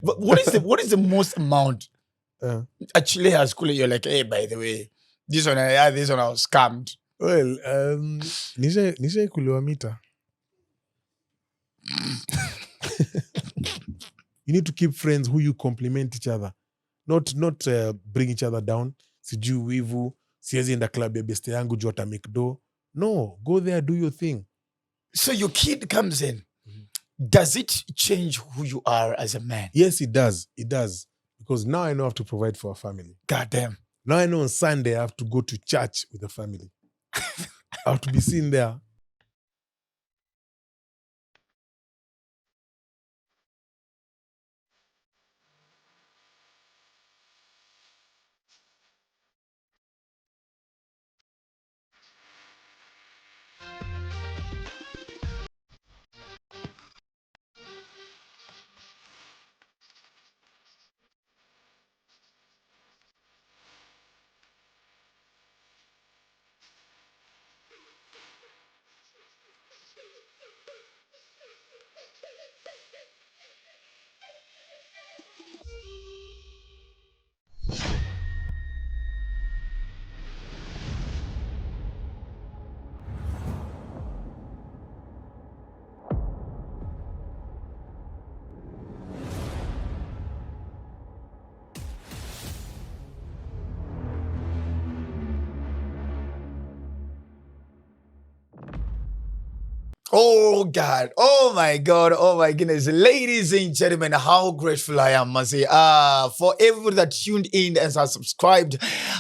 But what is the most amount actually at school you're like, hey, by the way, this one I was scammed? Well, nisha kuliwa mita. You need to keep friends who you complement each other, not bring each other down. Sijui wivu, siwezi enda club ya beste yangu juu ata make do. No, go there, do your thing. So your kid comes in. Does it change who you are as a man? Yes, it does. It does. Because now I know I have to provide for a family. Goddamn. Now I know on Sunday I have to go to church with the family. I have to be seen there. Oh God, oh my God, oh my goodness. Ladies and gentlemen, how grateful I am, must say, for everyone that tuned in and has subscribed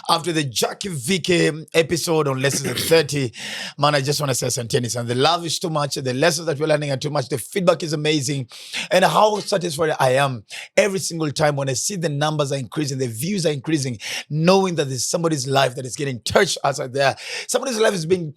after the Jackie Vicky episode on Lessons 30. Man, I just want to say something. And the love is too much, the lessons that we're learning are too much, the feedback is amazing, and how satisfied I am every single time when I see the numbers are increasing, the views are increasing, knowing that there's somebody's life that is getting touched outside there. Somebody's life is being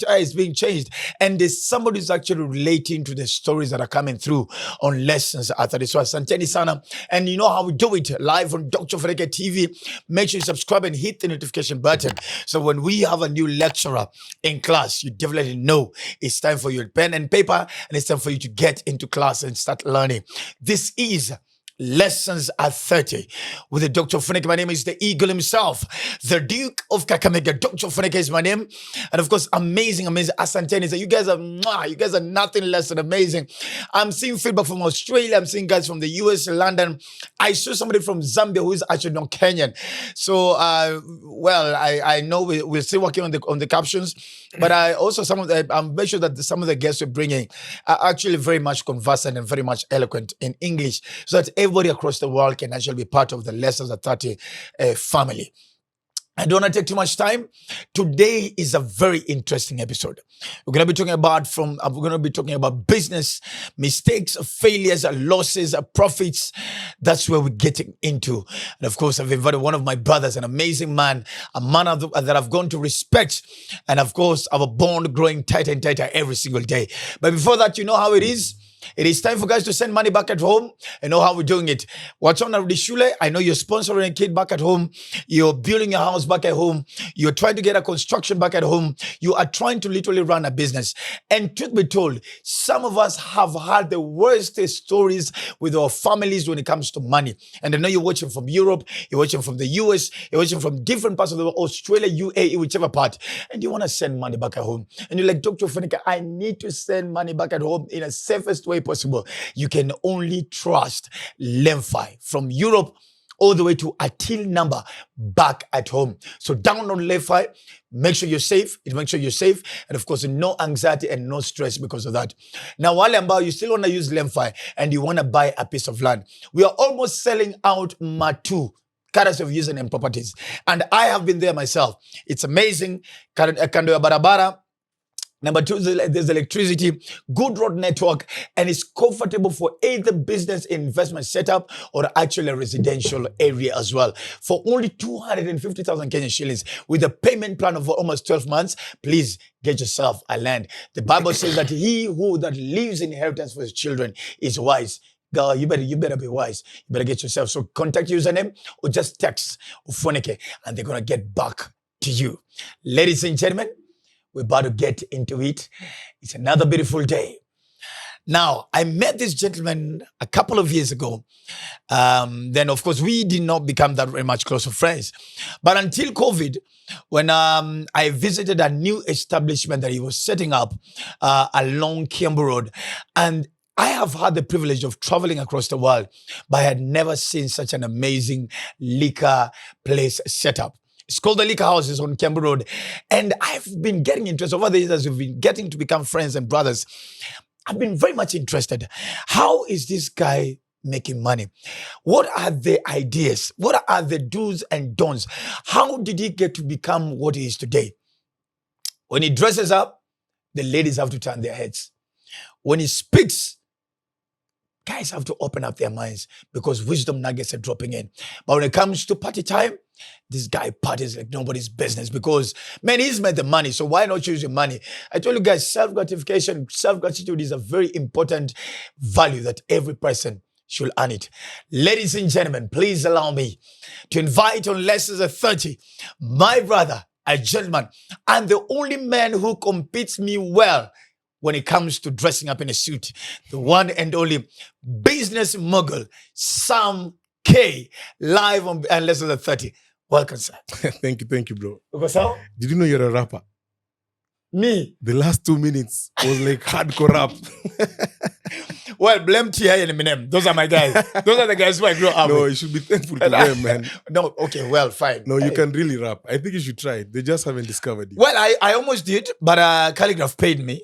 changed, and there's somebody who's actually relating to the stories that are coming through on Lessons at 30. So asanteni sana. And you know how we do it, live on Dr. Ofweneke TV. Make sure you subscribe and hit the notification button. So when we have a new lecturer in class, you definitely know it's time for your pen and paper, and it's time for you to get into class and start learning. This is Lessons at 30 with the Dr. Ofweneke. My name is the Eagle himself, the Duke of Kakamega. Dr. Ofweneke is my name. And of course, amazing asanteni. You guys are nothing less than amazing. I'm seeing feedback from Australia. I'm seeing guys from the US, London. I saw somebody from Zambia who is actually not Kenyan. So, I know we're still working on the captions, but I also I'm very sure that some of the guests we're bringing are actually very much conversant and very much eloquent in English, so that everybody across the world can actually be part of the Lessons at 30 family. I don't want to take too much time. Today is a very interesting episode. We're going to be talking about business, mistakes, failures, losses, profits. That's where we're getting into. And of course, I've invited one of my brothers, an amazing man, a man that I've gone to respect. And of course, our bond growing tighter and tighter every single day. But before that, you know how it is. It is time for guys to send money back at home. I know how we're doing it. Watch on Shule. I know you're sponsoring a kid back at home. You're building a house back at home. You're trying to get a construction back at home. You are trying to literally run a business. And truth be told, some of us have had the worst stories with our families when it comes to money. And I know you're watching from Europe, you're watching from the US, you're watching from different parts of the world, Australia, UAE, whichever part. And you want to send money back at home. And you're like, Dr. Ofweneke, I need to send money back at home in a safest way possible. You can only trust Lemfi from Europe all the way to a till number back at home. So download Lemfi. Make sure you're safe. And of course, no anxiety and no stress because of that. Now, while you still want to use Lemfi and you want to buy a piece of land, we are almost selling out Matu, currency of username properties. And I have been there myself. It's amazing. Kando ya barabara. Number two, there's electricity, good road network, and it's comfortable for either business investment setup or actually a residential area as well. For only 250,000 Kenyan shillings with a payment plan of almost 12 months, please get yourself a land. The Bible says that he who that leaves inheritance for his children is wise. Girl, you better be wise. You better get yourself. So contact username or just text Ofweneke and they're going to get back to you. Ladies and gentlemen, we're about to get into it. It's another beautiful day. Now, I met this gentleman a couple of years ago. Then, of course, we did not become that very much close of friends. But until COVID, when I visited a new establishment that he was setting up along Kiambu Road, and I have had the privilege of traveling across the world, but I had never seen such an amazing liquor place set up. It's called the Liquor Houses on Kiambu Road. And I've been getting interested over the years as we've been getting to become friends and brothers. I've been very much interested. How is this guy making money? What are the ideas? What are the do's and don'ts? How did he get to become what he is today? When he dresses up, the ladies have to turn their heads. When he speaks, guys have to open up their minds because wisdom nuggets are dropping in. But when it comes to party time, this guy parties like nobody's business because, man, he's made the money. So why not use your money? I told you guys, self-gratification, self-gratitude is a very important value that every person should earn it. Ladies and gentlemen, please allow me to invite on Lessons at 30, my brother, a gentleman, and the only man who competes me well when it comes to dressing up in a suit, the one and only business mogul, Sam K, live on Lessons at 30. Welcome, sir. Thank you, bro. Because how? Did you know you're a rapper? Me? The last 2 minutes was like hardcore rap. Well, blame T.I. and Eminem. Those are my guys. Those are the guys who I grew up No, with. you should be thankful to them, man. No, okay, well, fine. No, you can really rap. I think you should try it. They just haven't discovered it. Well, I almost did, but Calligraph paid me.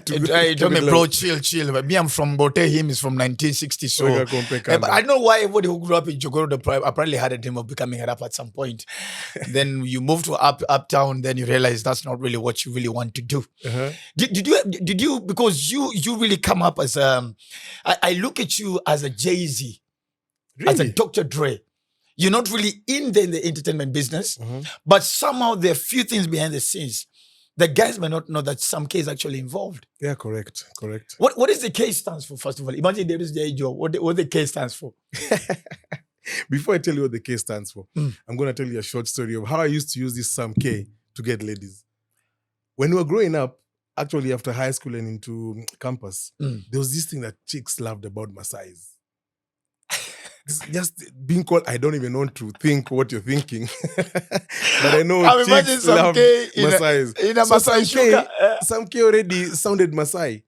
He told me, bro, chill. But me, I'm from Bote. Him is from 1960. So, but I don't know why everybody who grew up in Jogoro apparently had a dream of becoming a rapper at some point. Then you move to uptown, then you realize that's not really what you really want to do. Uh-huh. Did you because you really come up as I look at you as a Jay-Z, Really? as a Dr. Dre. You're not really in the entertainment business, but somehow there are few things behind the scenes. The guys may not know that some K is actually involved. Yeah, correct. What is the K stands for, first of all? Imagine there is the job. What the K stands for? Before I tell you what the K stands for, I'm going to tell you a short story of how I used to use this Sam K to get ladies. When we were growing up, actually after high school and into campus, there was this thing that chicks loved about Masais. Just being called, I don't even want to think what you're thinking. But I know chicks love Masais. In a Masai sugar. Sam K already sounded Masai.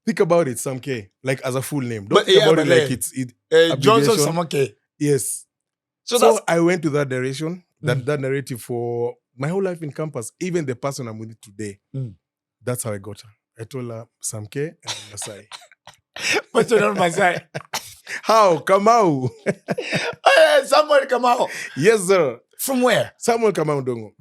Think about it, Sam K, like as a full name. Don't think about it like it's Johnson Sam K. Yes. So I went to that direction, that narrative for my whole life in campus. Even the person I'm with today, that's how I got her. I told her Sam K and Masai. But you're not Masai. How? Kamau. Samuel Kamau. Yes, sir. From where? Samuel Kamau Dongo.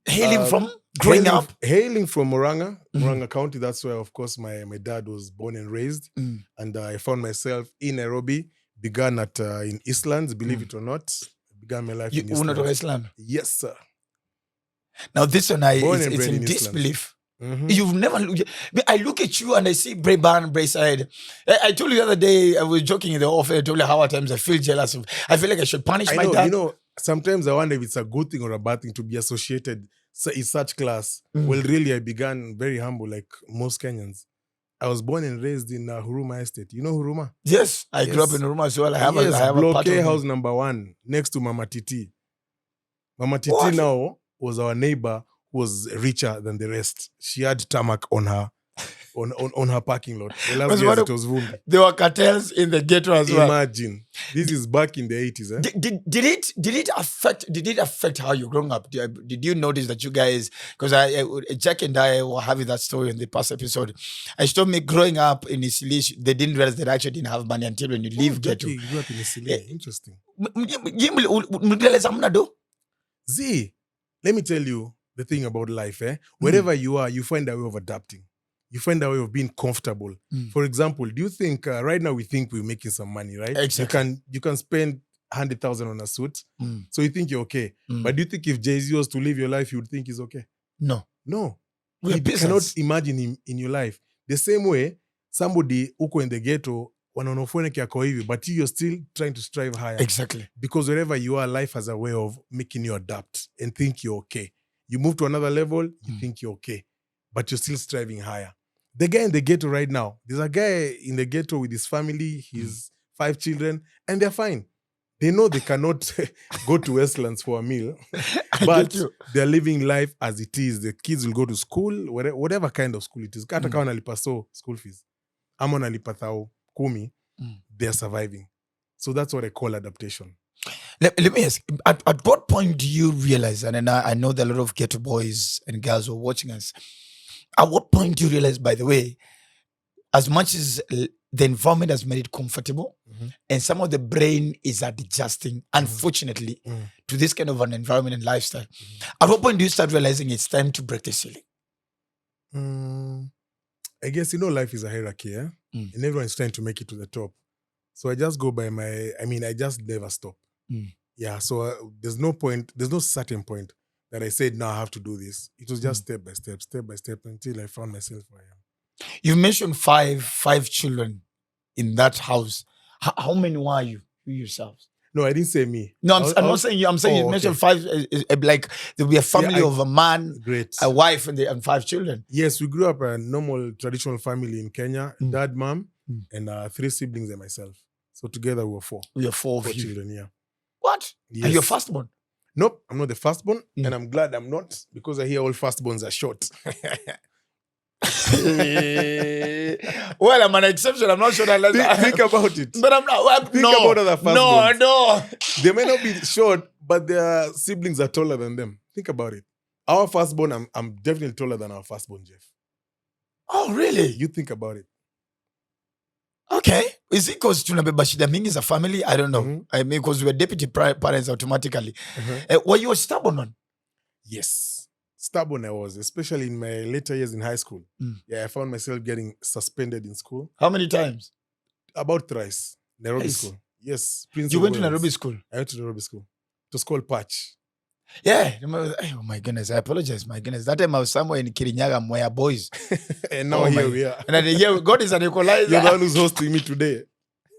Hailing from? Growing up? Hailing from Moranga County. That's where, of course, my dad was born and raised. And I found myself in Nairobi. Began in Eastlands, believe it or not. Began my life in Eastlands. You were not Eastland? Yes, sir. Now this one, it's in disbelief. You've never I look at you and I see Brayburn, Brayside. I told you the other day, I was joking in the office, I told you how at times I feel jealous. I feel like I should punish my dad. You know, sometimes I wonder if it's a good thing or a bad thing to be associated in such class. Well, really, I began very humble, like most Kenyans. I was born and raised in Huruma Estate. You know Huruma? Yes, I grew up in Huruma as well. I have a Block A house number 1, next to Mama Titi. Mama Titi now was our neighbor who was richer than the rest. She had tarmac on her on her parking lot. The last years it was Vumbi. There were cartels in the ghetto as well. Imagine. This is back in the 80s. Eh? Did it affect how you growing up? Did you notice that you guys, because Jack and I were having that story in the past episode. I told me growing up in Isili, they didn't realize they actually didn't have money until when you leave Ghetto. You grew up in Isili. Interesting. Z, let me tell you the thing about life. Wherever you are, you find a way of adapting. You find a way of being comfortable. For example, do you think right now we think we're making some money, right? Exactly. You can spend 100,000 on a suit, so you think you're okay. But do you think if Jay-Z was to live your life, you would think he's okay? No. You cannot imagine him in your life. The same way, somebody uko in the ghetto, Ofweneke ako hivi, but you're still trying to strive higher. Exactly. Because wherever you are, life has a way of making you adapt and think you're okay. You move to another level, you think you're okay, but you're still striving higher. The guy in the ghetto right now, there's a guy in the ghetto with his family, his 5 children, and they're fine. They know they cannot go to Westlands for a meal, I but get you. they're living life as it is. The kids will go to school, whatever kind of school it is. Hata kama nalipa school fees. Ama nalipa thao 10, they're surviving. So that's what I call adaptation. Let me ask, at what point do you realize, and I know that a lot of ghetto boys and girls are watching us, at what point do you realize, by the way, as much as the environment has made it comfortable, and some of the brain is adjusting, unfortunately, to this kind of an environment and lifestyle, at what point do you start realizing it's time to break the ceiling? I guess, life is a hierarchy, yeah? And everyone's trying to make it to the top. So I just go by I just never stop. Yeah, so there's no certain point that I said, no, I have to do this. It was just step by step, until I found myself where I am. You mentioned five children in that house. How many were you yourselves? No, I didn't say me. No, I'm not saying you. I'm saying you mentioned 5. Like there'll be a family of a man, a wife, and 5 children. Yes, we grew up a normal traditional family in Kenya. Dad, mom, and 3 siblings and myself. So together we were 4. We are 4 children. Yeah. What? Yes. Are you a firstborn? Nope, I'm not the firstborn, and I'm glad I'm not, because I hear all firstborns are short. Well, I'm an exception. I'm not sure that. Think about it. But I'm not. Think about other firstborns. No. They may not be short, but their siblings are taller than them. Think about it. Our firstborn, I'm definitely taller than our firstborn, Jeff. Oh, really? You think about it. Okay. Is it because tunabeba shida mingi as a family? I don't know. I mean, because we're deputy parents automatically. Were you stubborn on? Yes. Stubborn I was, especially in my later years in high school. Yeah, I found myself getting suspended in school. How many times? About thrice. Nairobi school. Yes. You went to Nairobi school? I went to Nairobi school. It was called Patch. Yeah. Oh my goodness. I apologize. My goodness. That time I was somewhere in Kirinyaga, Moya boys. And now here we are. And then God is an equalizer. You're the one who's hosting me today.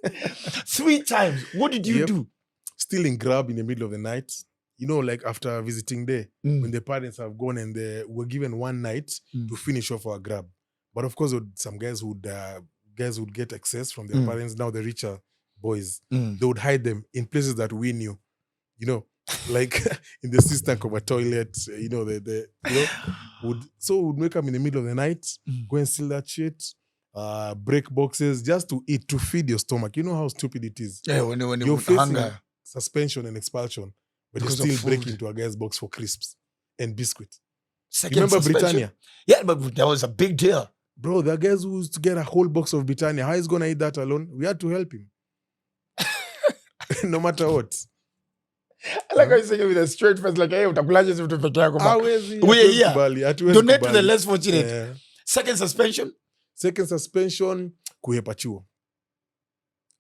3 times. What did you do? Stealing grab in the middle of the night. Like after visiting day, when the parents have gone and they were given one night to finish off our grab. But of course, some guys would get access from their parents. Now the richer boys, they would hide them in places that we knew. Like in the cistern of a toilet. Would wake up in the middle of the night, go and steal that shit. Break boxes just to eat, to feed your stomach. You know how stupid it is. Yeah, when you're facing hunger, suspension and expulsion. But you still break into a guy's box for crisps and biscuit. Remember Britannia? Yeah, but that was a big deal. Bro, the guys who used to get a whole box of Britannia, how is he going to eat that alone? We had to help him. No matter what. I like how you say it with a straight face, like, hey, utakulaje si vitu peke yako. We're here. Donate to the less fortunate. Yeah. Second suspension, kuhepa chuo.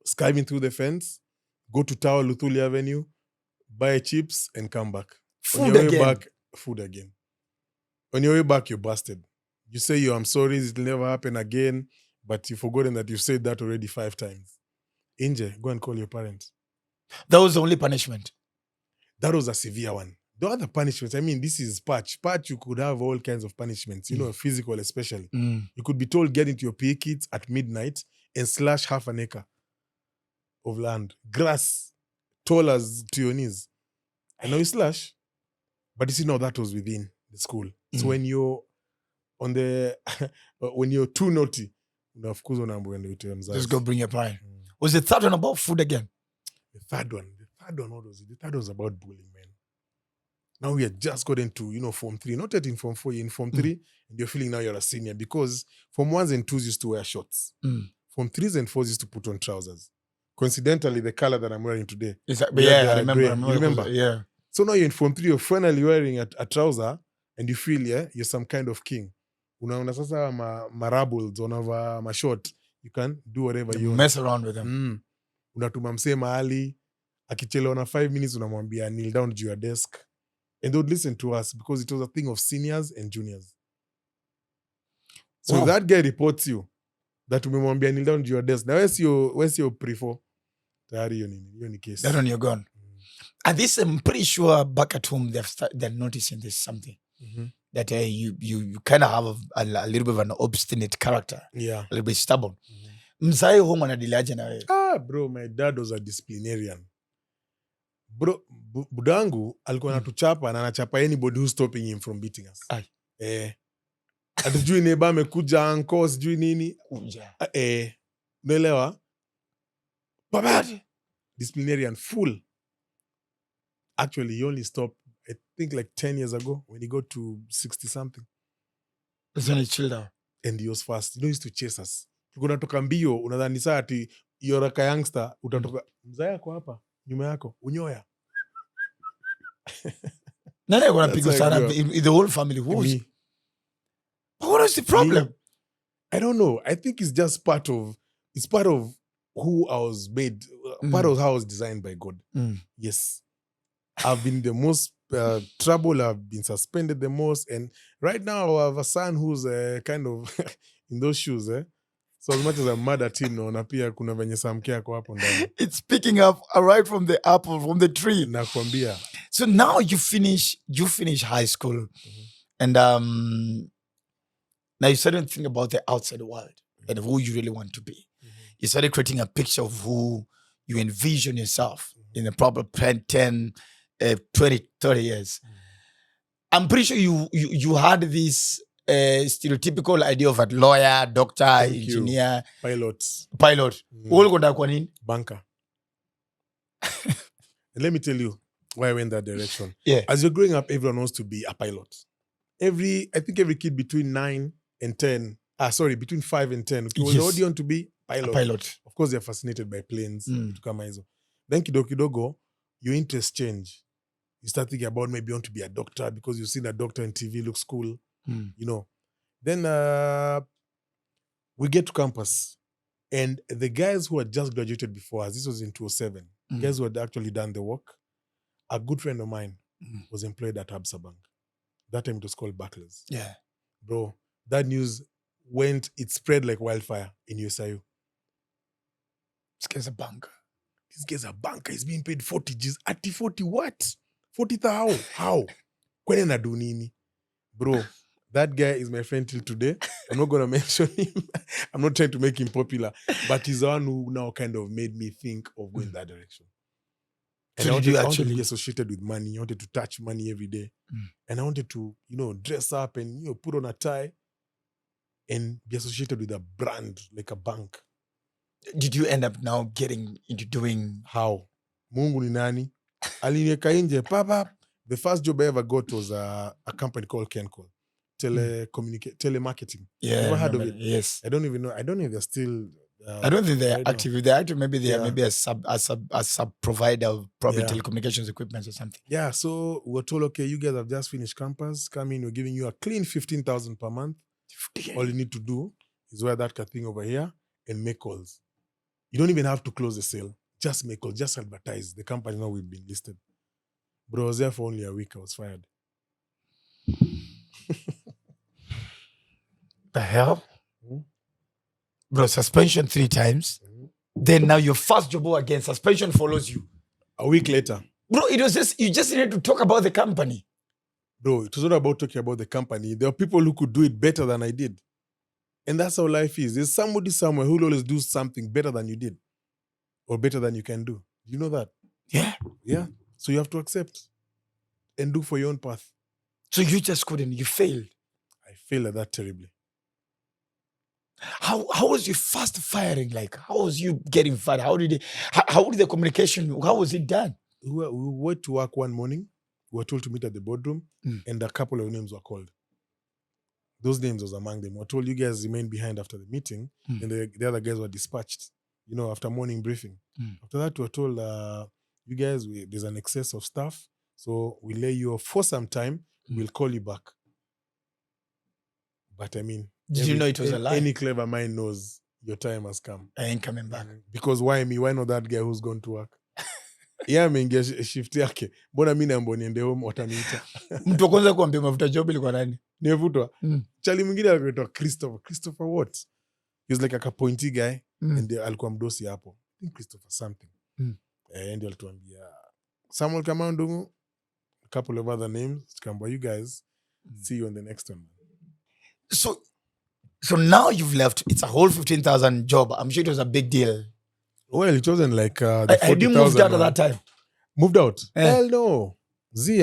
Skiving through the fence, go to Tower Luthuli Avenue, buy chips and come back. Food again. Food again. On your way back, you're busted. You say I'm sorry, it'll never happen again, but you've forgotten that you've said that already 5 times. Inje, go and call your parents. That was the only punishment. That was a severe one. The other punishments, this is Patch. Patch, you could have all kinds of punishments, physical especially. You could be told, get into your PE kits at midnight and slash half an acre of land. Grass, tall as to your knees. I know you slash, but you see now that was within the school. So when you're when you're too naughty, of course, just go bring your pie. Was the third one about food again? The third one, what was it? The third one was about bullying, man. Now we had just got into, Form 3, not yet in Form 4, you're in Form 3, and you're feeling now you're a senior, because Form 1s and 2s used to wear shorts. Form 3s and 4s used to put on trousers. Coincidentally, the color that I'm wearing today. I remember. Yeah. So now you're in Form 3, you're finally wearing a trouser, and you feel, you're some kind of king. Unaona sasa marabbles, unava mashort, you can do whatever you want. Mess around with them. Unatuma msee mahali, akichelewa na 5 minutes, unamwambia kneel down to your desk. And they would listen to us because it was a thing of seniors and juniors. So if that guy reports you that umemwambia kneel down to your desk, now where's your prefer? Tayari hiyo ni case. That one you're gone. And this, I'm pretty sure back at home they're noticing this something. that you kind of have a little bit of an obstinate character, Yeah. a little bit stubborn. Mzai home anadiliaje na wewe? Bro, my dad was a disciplinarian. Bro, budangu alikuwa anatuchapa na anachapa anybody who's stopping him from beating us. Atujui neighbor amekuja anko sijui nini. Kuja. Unaelewa? Babadi. Disciplinarian full. Actually, he only stopped, I think, like 10 years ago when he got to 60 something. That's when he chilled out. And he was fast. He used to chase us. Unatoka mbio, unadhani saa ati you're a youngster, utatoka mzee yako hapa, nyuma yako, unyoya. Nani alikuwa anapiga sana in the whole family? Me. But what is the problem? Me? I don't know. I think it's just part of who I was made, part of how I was designed by God. Yes. I've been the most trouble. I've been suspended the most. And right now I have a son who's kind of in those shoes. So as much as I'm mad at him, na pia kuna venye samke yako hapo ndani. It's picking up right from the apple, from the tree. Nakwambia. So now you finish high school. And now you started to think about the outside world and who you really want to be. You started creating a picture of who you envision yourself in the proper 10, 20, 30 years. I'm pretty sure you had this stereotypical idea of a lawyer, doctor, engineer, pilot. Banker. And let me tell you why I went that direction. Yeah. As you're growing up, everyone wants to be a pilot. I think every kid between 9 and 10, between 5 and 10, okay, yes. What do you want to be? A pilot. Of course, they're fascinated by planes. Then kidogo, your interests change. You start thinking about maybe you want to be a doctor because you've seen a doctor on TV, looks cool, Then we get to campus. And the guys who had just graduated before us, this was in 2007, guys who had actually done the work, a good friend of mine was employed at Absa Bank. That time it was called Barclays. Yeah. Bro, that news it spread like wildfire in USIU. This guy's a banker. This guy's a banker. He's being paid 40 G's. At 40 what? 40,000 how? Kwene na do nini? Bro, that guy is my friend till today. I'm not going to mention him. I'm not trying to make him popular. But he's the one who now kind of made me think of going that direction. And so I wanted to be associated with money. I wanted to touch money every day. And I wanted to, dress up and, put on a tie and be associated with a brand, like a bank. Did you end up now getting into doing... How? Mungu ni nani? Aliniweka nje, papa. The first job I ever got was a company called Kencall. Telemarketing. Yeah. Never heard of it? Yes. I don't even know. I don't know if they're still... I don't think they're active. If they're active, maybe they are maybe a sub provider of probably telecommunications equipment or something. Yeah, so we were told, okay, you guys have just finished campus. Come in, we're giving you a clean 15,000 per month. 15. All you need to do is wear that thing over here and make calls. You don't even have to close the sale. Just make calls, just advertise. The company now we've been listed. But I was there for only a week. I was fired. The hell? Bro, suspension 3 times. Then now your first job again, suspension follows you. A week later. Bro, it was just, you just needed to talk about the company. Bro, it was not about talking about the company. There are people who could do it better than I did. And that's how life is. There's somebody somewhere who will always do something better than you did. Or better than you can do. You know that? Yeah. Yeah. So you have to accept and do for your own path. So you just couldn't, you failed. I failed at that terribly. How was your first firing like? How was you getting fired? How did the communication, how was it done? We went to work one morning. We were told to meet at the boardroom and a couple of names were called. Those names was among them. We were told you guys remain behind after the meeting and the other guys were dispatched, after morning briefing. After that, we were told, you guys, there's an excess of staff, so we'll lay you off for some time. We'll call you back. But I mean, did you know it was a lie? Any clever mind knows your time has come. I ain't coming back. Because why me? Why not that guy who's gone to work? Yeah, ameingia shift yake. Mbona mimi naomba niende home wataniita. Mtu wa kwanza kuambia mafuta job ilikuwa nani? Nimevutwa. Chali mwingine alikuwa Christopher. Christopher what? He was like a pointy guy and alikuwa mdosi hapo. I think Christopher something. And alituambia Samuel Kamandungu, a couple of other names. Tukamba, you guys, See you on the next one. So now you've left. It's a whole 15,000 job. I'm sure it was a big deal. Well, it wasn't like the 40,000. You moved out at that time? Moved out? Hell no.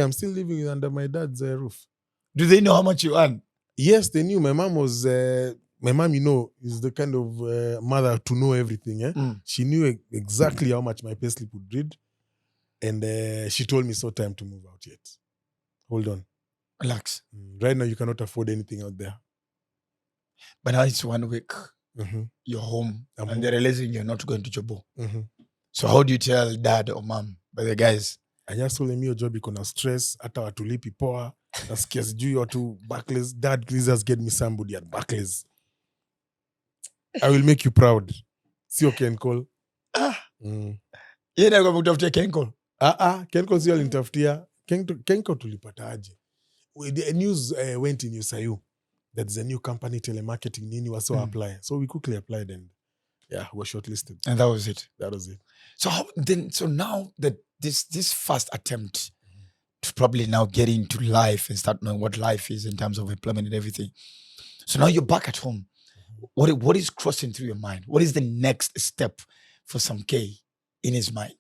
I'm still living under my dad's roof. Do they know how much you earn? Yes, they knew. My mom was, my mom, is the kind of mother to know everything. She knew exactly how much my payslip would read. And she told me it's not time to move out yet. Hold on. Relax. Right now, you cannot afford anything out there. But now it's 1 week. Mm-hmm. You're home. I'm and home. They're realizing you're not going to Jobo. Mm-hmm. So how do you tell dad or mom? But the guys... I just told them your job ikona stress, hata watulipi poa, nasikia sijui watu Barclays. Dad, please just get me somebody at Barclays. I will make you proud. Sio Kencall. Yeye ndio kutafutia Kencall. Kencall sio alinitafutia. Kencall tulipata aje. The news went in Usayu that there's a new company, telemarketing, nini waso apply. So we quickly applied and we were shortlisted. And that was it. That was it. So now that this first attempt to probably now get into life and start knowing what life is in terms of employment and everything. So now you're back at home. What is crossing through your mind? What is the next step for Sam K in his mind?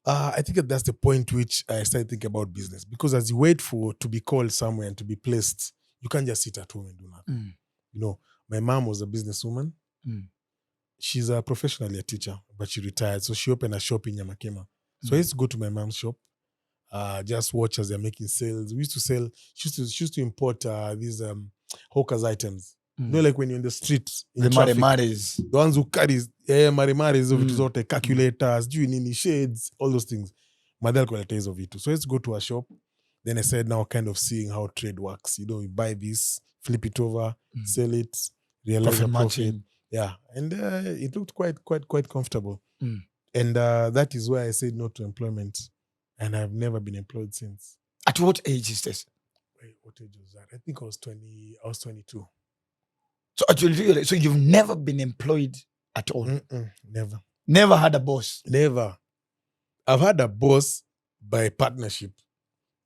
I think that's the point which I started thinking about business, because as you wait to be called somewhere and to be placed, you can't just sit at home and do nothing. My mom was a businesswoman. She's professionally a teacher, but she retired. So she opened a shop in Nyamakema. So I used to go to my mom's shop, just watch as they're making sales. We used to sell, she used to import these hawkers items. Like when you're in the street, in the traffic, marimaris. The ones who carry marimaris, vitu zote, calculators, shades, all those things. Madel collectors of it. So let's go to a shop. Then I started now kind of seeing how trade works. You buy this, flip it over, sell it, realize a profit. Yeah, and it looked quite comfortable. And that is why I said no to employment. And I've never been employed since. At what age is this? Wait, what age was that? I think I was 22. So actually, so you've never been employed at all? Never. Never had a boss? Never. I've had a boss by partnership.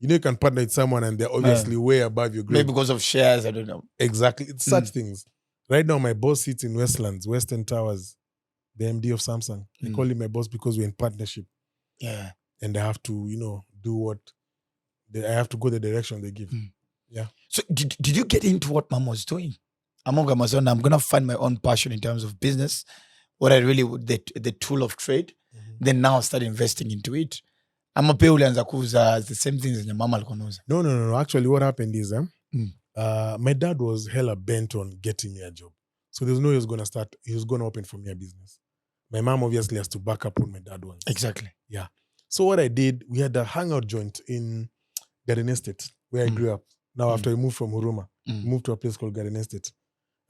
You can partner with someone and they're obviously way above your grade. Maybe because of shares, I don't know. Exactly. It's such things. Right now, my boss sits in Western Towers, the MD of Samsung. I call him my boss because we're in partnership. Yeah. And I have to, do what I have to go the direction they give. Yeah. So did you get into what Mom was doing? I'm going to find my own passion in terms of business, what I really would, the tool of trade, then now start investing into it. I'm a ulianza kuuza the same things your mama alikuwa anauza. No. Actually, what happened is my dad was hella bent on getting me a job. So there's no way he was going to open for me a business. My mom obviously has to back up what my dad wants. Exactly. Yeah. So what I did, we had a hangout joint in Garden Estate, where I grew up. Now, after I moved from Huruma, we moved to a place called Garden Estate.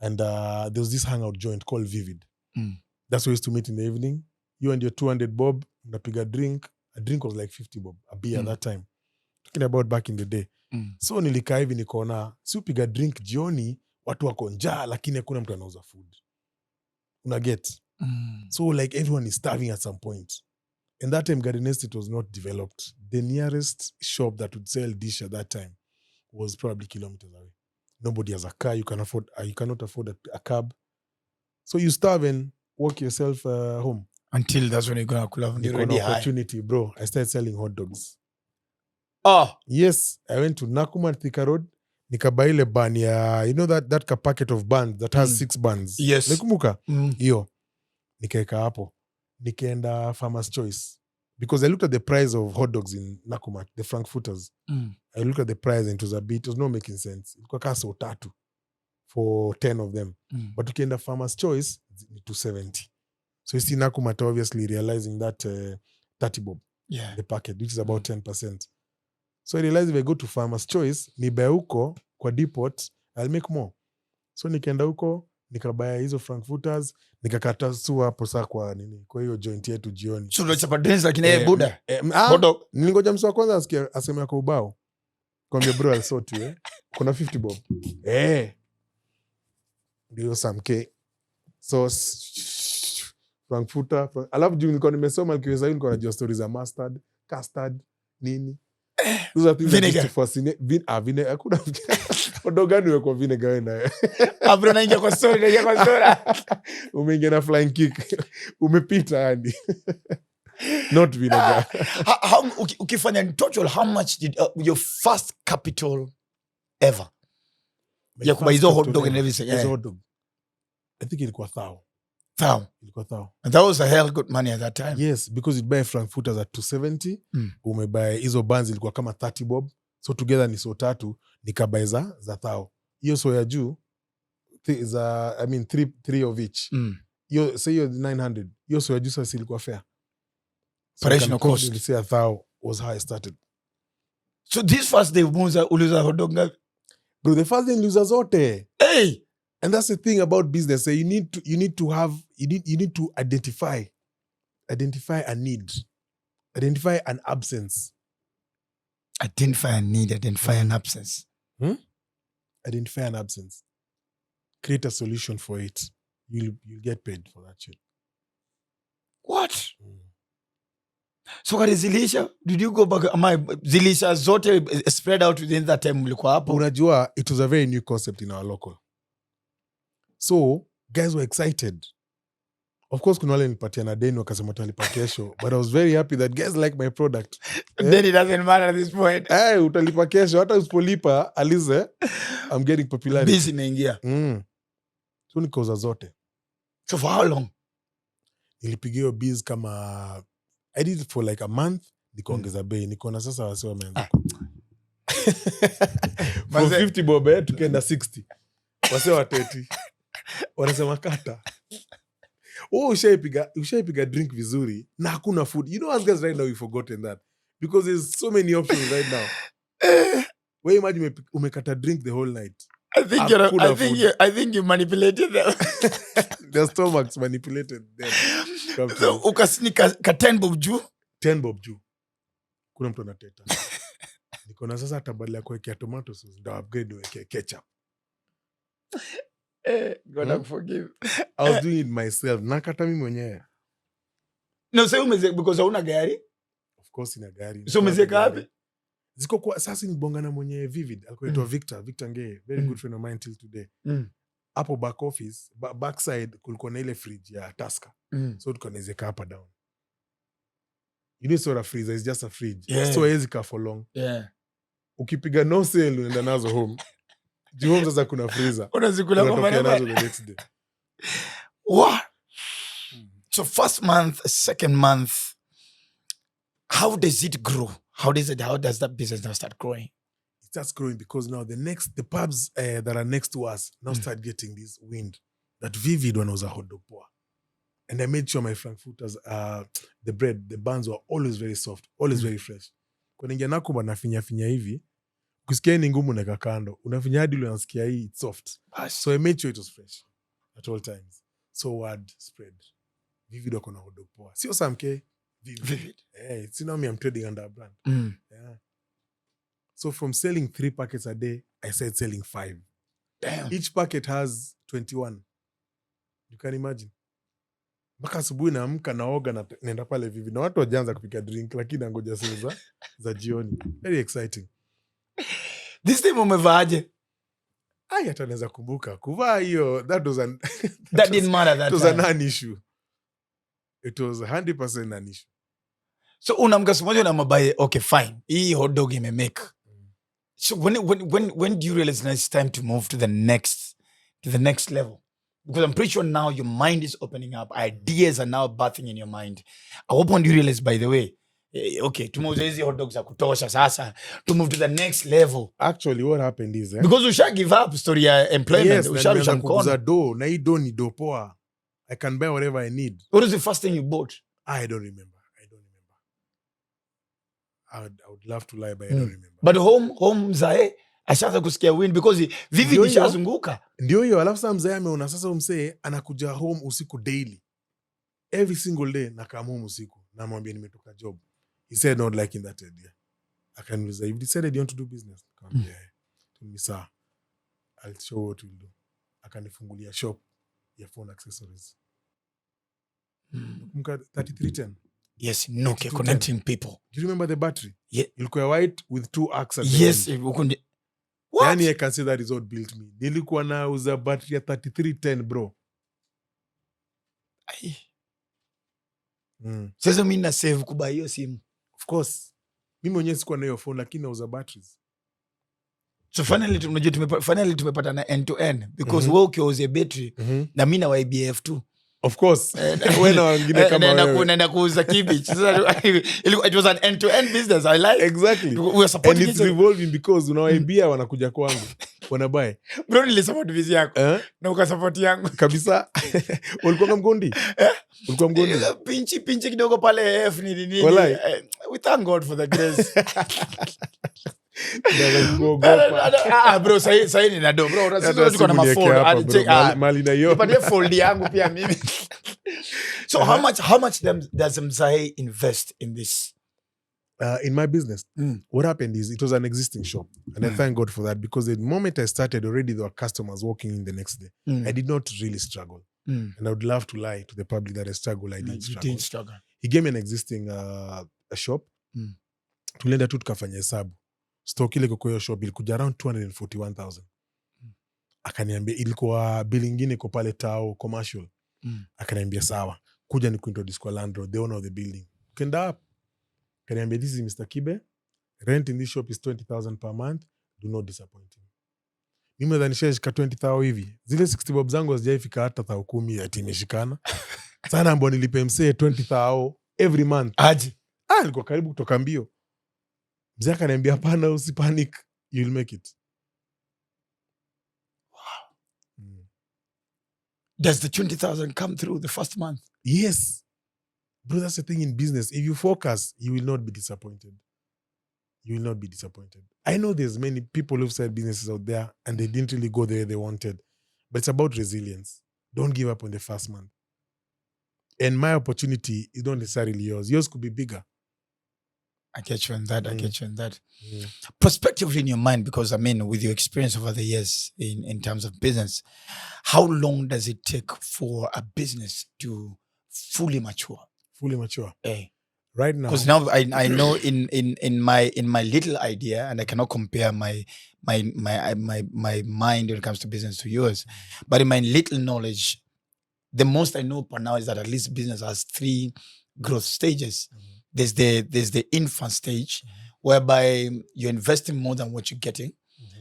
And there was this hangout joint called Vivid. That's where we used to meet in the evening. You and your 200 bob, unapiga drink. A drink was like 50 bob, a beer at that time. Talking about back in the day. So nilikaa hivi nikaona, si upiga drink jioni, watu wako njaa, lakini hakuna mtu anauza food. Una get? So like everyone is starving at some point. And that time, Garden Estate was not developed. The nearest shop that would sell dish at that time was probably kilometers away. Nobody has a car. You cannot afford a cab. So you starve and walk yourself home. Until that's when you're going to have an opportunity, bro. I started selling hot dogs. Oh. Yes. I went to Nakuma Thika Road. Nikabuy ile bun ya, that packet of buns that has 6 buns. Yes. Nekumuka? Iyo. Nikaeka hapo. Nikaenda Farmer's Choice. Because I looked at the price of hot dogs in Nakuma, the Frankfurters. I looked at the price and it was not making sense. Ilikuwa kasa tatu for 10 of them. But ukienda Farmer's Choice, it's 270. So you see Nakuma obviously realizing that 30 bob, the packet, which is about 10%. So I realized if I go to Farmer's Choice, nibae huko kwa depot, I'll make more. So nikaenda huko, nikabaya hizo Frankfurters, nikakata su hapo saa kwa hiyo joint yetu jioni. So unachapa dance lakini buda. Nilingoja msu wa kwanza aseme kwa ubao. Kwambia bro, I saw you, kuna 50 bob. Ndio Sam K. So Frankfurter. Alafu juu nilikuwa nimesoma nikiweza nilikuwa najua stories za mustard, custard, nini. Those are things that used Vinegar. to fascinate. Vinegar. I could have. Odogani weko vinegar wewe. Abro naingia kwa story, naingia kwa story. Umeingia na flying kick. Umepita yani. Not vinegar. Ukifanya in total, how much did your first capital ever? Ya kubuy hizo hot dog and everything. Yeah. Hot dog. I think ilikuwa 1,000. Ilikuwa 1,000. And that was a hell good money at that time. Yes, because you buy frankfurters at 270. Umebuy hizo buns ilikuwa kama 30 bob. So together ni so 3 nikabuy za 1,000. Hiyo so ya juu I mean 3 of each. Hiyo say you're 900. Hiyo so ya juu sasa ilikuwa fair. Operational cost. You say 1,000 was how I started. So this first day uliuza hot dog ngapi? Bro, the first day niliuza zote. Hey! And that's the thing about business. So you need to identify a need, identify an absence. Identify a need, identify an absence. Identify an absence. Create a solution for it. You'll get paid for that shit. What? So what is Zilisha? Did you go back? Zilisha zote spread out within that time mlikuwa hapo? Unajua, it was a very new concept in our local. So, guys were excited. Of course, kuna wale nilipatia na deni wakasema tutalipa kesho, but I was very happy that guys like my product. Then it doesn't matter at this point. Hey, utalipa kesho, hata usipolipa, alize, I'm getting popularity. Busy naingia. So nikauza zote. So for how long? Nilipigia hiyo biz kama, I did it for like a month, nikaongeza bei, nikaona sasa wase wameanza. From 50 bob, tukaenda 60. Wase wa 30. Wanasema kata. Ushaipiga drink vizuri na hakuna food. You know, as guys right now, we've forgotten that. Because there's so many options right now. Where imagine umekata drink the whole night. I think you manipulated them. Their stomachs manipulated them. So, ukasinika ka 10 bob juu? 10 bob juu. Kuna mtu anateta. Nikona sasa tabadala kuwekea tomato sauce, ndio upgrade weke ketchup. God forgive. I was doing it myself. Nakata mimi mwenyewe. No, say umeze because hauna gari? Of course ina gari. So umezeka wapi? Ziko kwa sasa ni bongana mwenye Vivid. Alikuwa anaitwa Victor Ngeye, very good friend of mine till today. Hapo back office, backside kulikuwa na ile fridge ya Tusker. So tukanezeka hapa down. You know sort of freezer is just a fridge. Yeah. So haiwezi kaa for long. Yeah. Ukipiga no sale unaenda nazo home. Home sasa kuna freezer. Unazikula kwa Unatokea maana. nazo the next day. What? So first month, second month, how does it grow? How does that business now start growing? It starts growing because now the pubs that are next to us now start getting this wind that Vivid wanauza hot dog poa. And I made sure my frankfurters, the bread, the buns were always very soft, always very fresh. Kwa ningia nakuba nafinya hivi, kusikia ni ngumu neka kando, unafinya hadi ule unasikia hii it's soft. So I made sure it was fresh at all times. So word spread. Vivid wako na hot dog poa. Sio Samke, Vivid. Hey, it's not me, I'm trading under a brand. Yeah. So from selling 3 packets a day, I started selling 5. Damn. Each packet has 21. You can imagine. Mpaka asubuhi naamka naoga na naenda pale Vivid. Na watu wajaanza kupika drink, lakini nangoja sasa za jioni. Very exciting. This time umevaaje? Hata naweza kumbuka. Kuvaa hiyo, that didn't matter that time. It was time. a non-issue. It was 100% non-issue. So unamka simoja na mabaye, okay fine. Hii hot dog imemake. So when do you realize now it's time to move to the next level? Because I'm pretty sure now your mind is opening up. Ideas are now birthing in your mind. At what point do you realize, by the way, okay, to move hizi hot dogs za kutosha sasa, to move to the next level? Actually, what happened is... Because usha give up story ya employment. Yes, Usha kukuza do. Na hii do ni do poa. I can buy whatever I need. What was the first thing you bought? I don't remember. I would love to lie, but I don't remember. But home zae, ashaanza kusikia wind because Vivid ishazunguka. Ndio hiyo, alafu saa mzee ameona sasa umsee anakuja home usiku daily. Every single day nakaa home usiku. Namwambia nimetoka job. He said not liking that idea. Akaniuliza, you've decided you want to do business? Nikamwambia, yeah. Sir, I'll show what we'll do. Akanifungulia shop ya phone accessories. 3310. Yes, Nokia 8210. connecting people. Do you remember the battery? Yeah. Ilikuwa white with 2 arcs at the Yes, end. what? Yani I can say that is what built me. Nilikuwa nauza battery ya 3310 bro. Ai. Mm. Sasa mimi na save kubuy hiyo simu. Of course. Mimi mwenyewe sikuwa na hiyo phone lakini nauza batteries. So finally tumepata na end to end because wewe ukiuza battery na mimi na YBF tu. Of course. Wewe na wengine kama wewe. Naenda kuuza kibich. Sasa it was an end to end business. I like. Exactly. We were supporting and it's revolving because unawaibia wanakuja kwangu. Wanabuy. Bro, nilisupport vizi yako. Na ukasupport yangu. Kabisa. Ulikuwa mgondi? Ulikuwa mgondi? Pinchi kidogo pale F nini. We thank God for the grace. Bro, sahi ni nado. Bro, tuko na mafold. Mali na hiyo. Nipatie fold yangu pia mimi. So how much does Mzae invest in this? In my business, what happened is it was an existing shop. And I thank God for that because the moment I started, already there were customers walking in the next day. I did not really struggle. And I would love to lie to the public that I struggled. I didn't struggle. Didn't struggle. He gave me an existing a shop. Tulienda tu tukafanya hesabu. Stock ile kwa hiyo shop ilikuja around 241,000. Akaniambia ilikuwa bill ingine iko pale Tao commercial. Akaniambia sawa. Kuja ni kuintroduce kwa landlord, the owner of the building. Kenda up. Akaniambia this is Mr. Kibe. Rent in this shop is 20,000 per month. Do not disappoint him. Mimi nadhani shika 20,000 hivi. Zile 60 bob zangu hazijaifika hata 10,000 ati imeshikana. Sana ambao nilipe msee 20,000 every month. Aje. Alikuwa karibu kutoka mbio. Mzee akaniambia hapana, usipanic, you'll make it. Wow. Does the 20,000 come through the first month? Yes. Bro, that's the thing in business. If you focus, you will not be disappointed. You will not be disappointed. I know there's many people who've started businesses out there and they didn't really go the way they wanted. But it's about resilience. Don't give up on the first month. And my opportunity is not necessarily yours. Yours could be bigger. I get you on that. Prospectively in your mind, because I mean, with your experience over the years in terms of business, how long does it take for a business to fully mature? Fully mature. Right now. Because now I know in my little idea, and I cannot compare my mind when it comes to business to yours, but in my little knowledge, the most I know per now is that at least business has 3 growth stages. There's the infant stage, whereby you're investing more than what you're getting.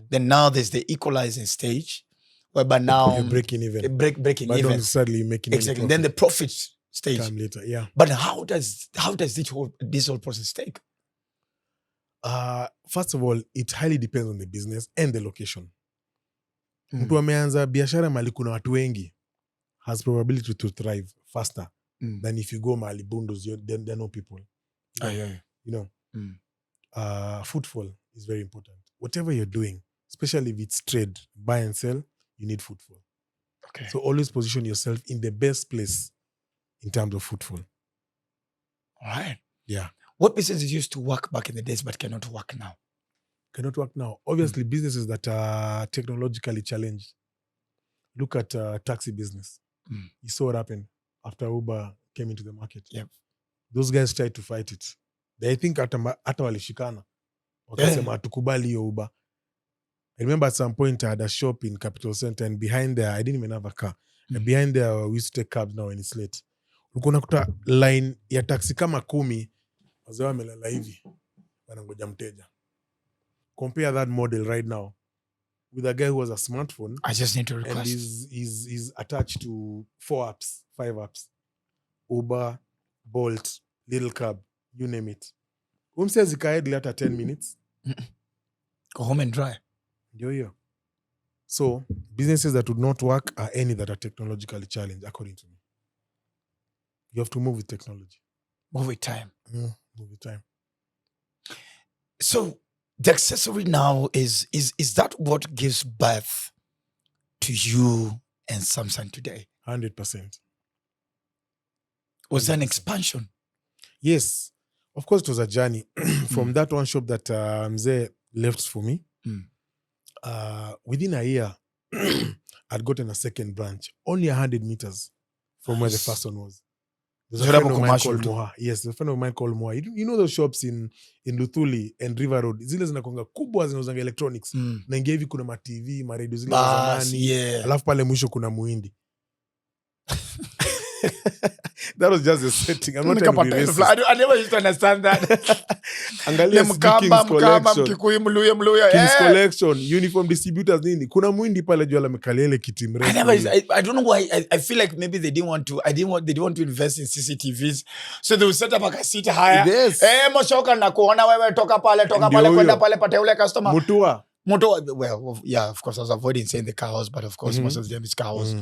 Then now there's the equalizing stage, whereby now you're breaking even. Breaking but even. But not necessarily making exactly. any Then the profit stage. Time later, yeah. But how does this whole process take? First of all, it highly depends on the business and the location. Mtu ameanza biashara mali kuna watu wengi has probability to thrive faster than if you go mali bundos, there are no people. You know, footfall is very important. Whatever you're doing, especially if it's trade, buy and sell, you need footfall. Okay. So always position yourself in the best place in terms of footfall. All right. Yeah. What businesses used to work back in the days but cannot work now? Cannot work now. Obviously, businesses that are technologically challenged. Look at taxi business. You saw what happened after Uber came into the market. Yep. Those guys tried to fight it. They think hata walishikana. Wakasema hatukubali hiyo Uber. I remember at some point I had a shop in Capital Center and behind there, I didn't even have a car. And behind there, we used to take cabs now when it's late. Ulikuwa unakuta line ya taxi kama 10, wazee wamelala hivi, wanangoja mteja. Compare that model right now with a guy who has a smartphone. I just need to request. And is attached to 4 apps, 5 apps. Uber, Bolt, Little Cab, you name it. Umse zikaedli hata 10 minutes. Go home and dry. Yo. So, businesses that would not work are any that are technologically challenged, according to me. You have to move with technology. Move with time. Move with time. So, the accessory now is that what gives birth to you and Samsung today? 100%. Was there an expansion? Yes. Of course, it was a journey. From that one shop that Mzee left for me, within a year, I'd gotten a second branch, only 100 meters from where the first one was. There's a friend of mine called Moha. Yes, there's a friend of mine called Moha. You know those shops in Luthuli and River Road? Zile zinakuanga kubwa zinauzanga electronics. Na ingia hivi kuna ma TV, ma radio zile za zamani. Alafu pale mwisho kuna muhindi. That was just a setting. I'm not trying to be racist. I never used to understand that. Angalia King's Collection. King's Collection, uniform distributors nini. Kuna muhindi pale juu amekalia ile kiti mrefu. I don't know why. I feel like maybe they didn't want to invest in CCTVs. So they would set up a seat higher. Yes. Moshoka na kuona wewe toka pale kwenda pale pate ule customer. Mutua. Well, yeah, of course I was avoiding saying the cows, but of course most of them is cows.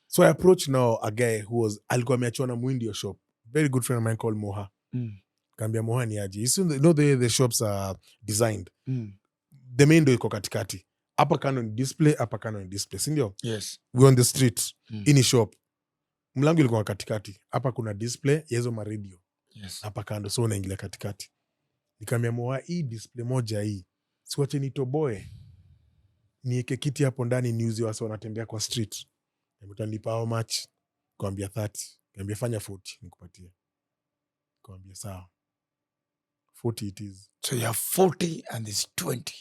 So I approached now a guy who was alikuwa ameachwa na muhindi your shop. Very good friend of mine called Moha. Kaambia Moha ni aje. You know the shops are designed. The main door iko katikati. Hapa kando ni display, hapa kando ni display. Si ndio? Yes. We're on the street. In a shop. Mlango ilikuwa katikati. Hapa kuna display, yezo ma radio. Yes. Hapa kando so unaingilia katikati. Nikamwambia Moha, hii display moja hii. Siwache nitoboe. Niweke kiti hapo ndani niuze wase wanatembea kwa street. Mtanipa how much? Kwambia 30. Kwambia fanya 40 nikupatie. Kwambia sawa. 40 it is. So you have 40 and there's 20.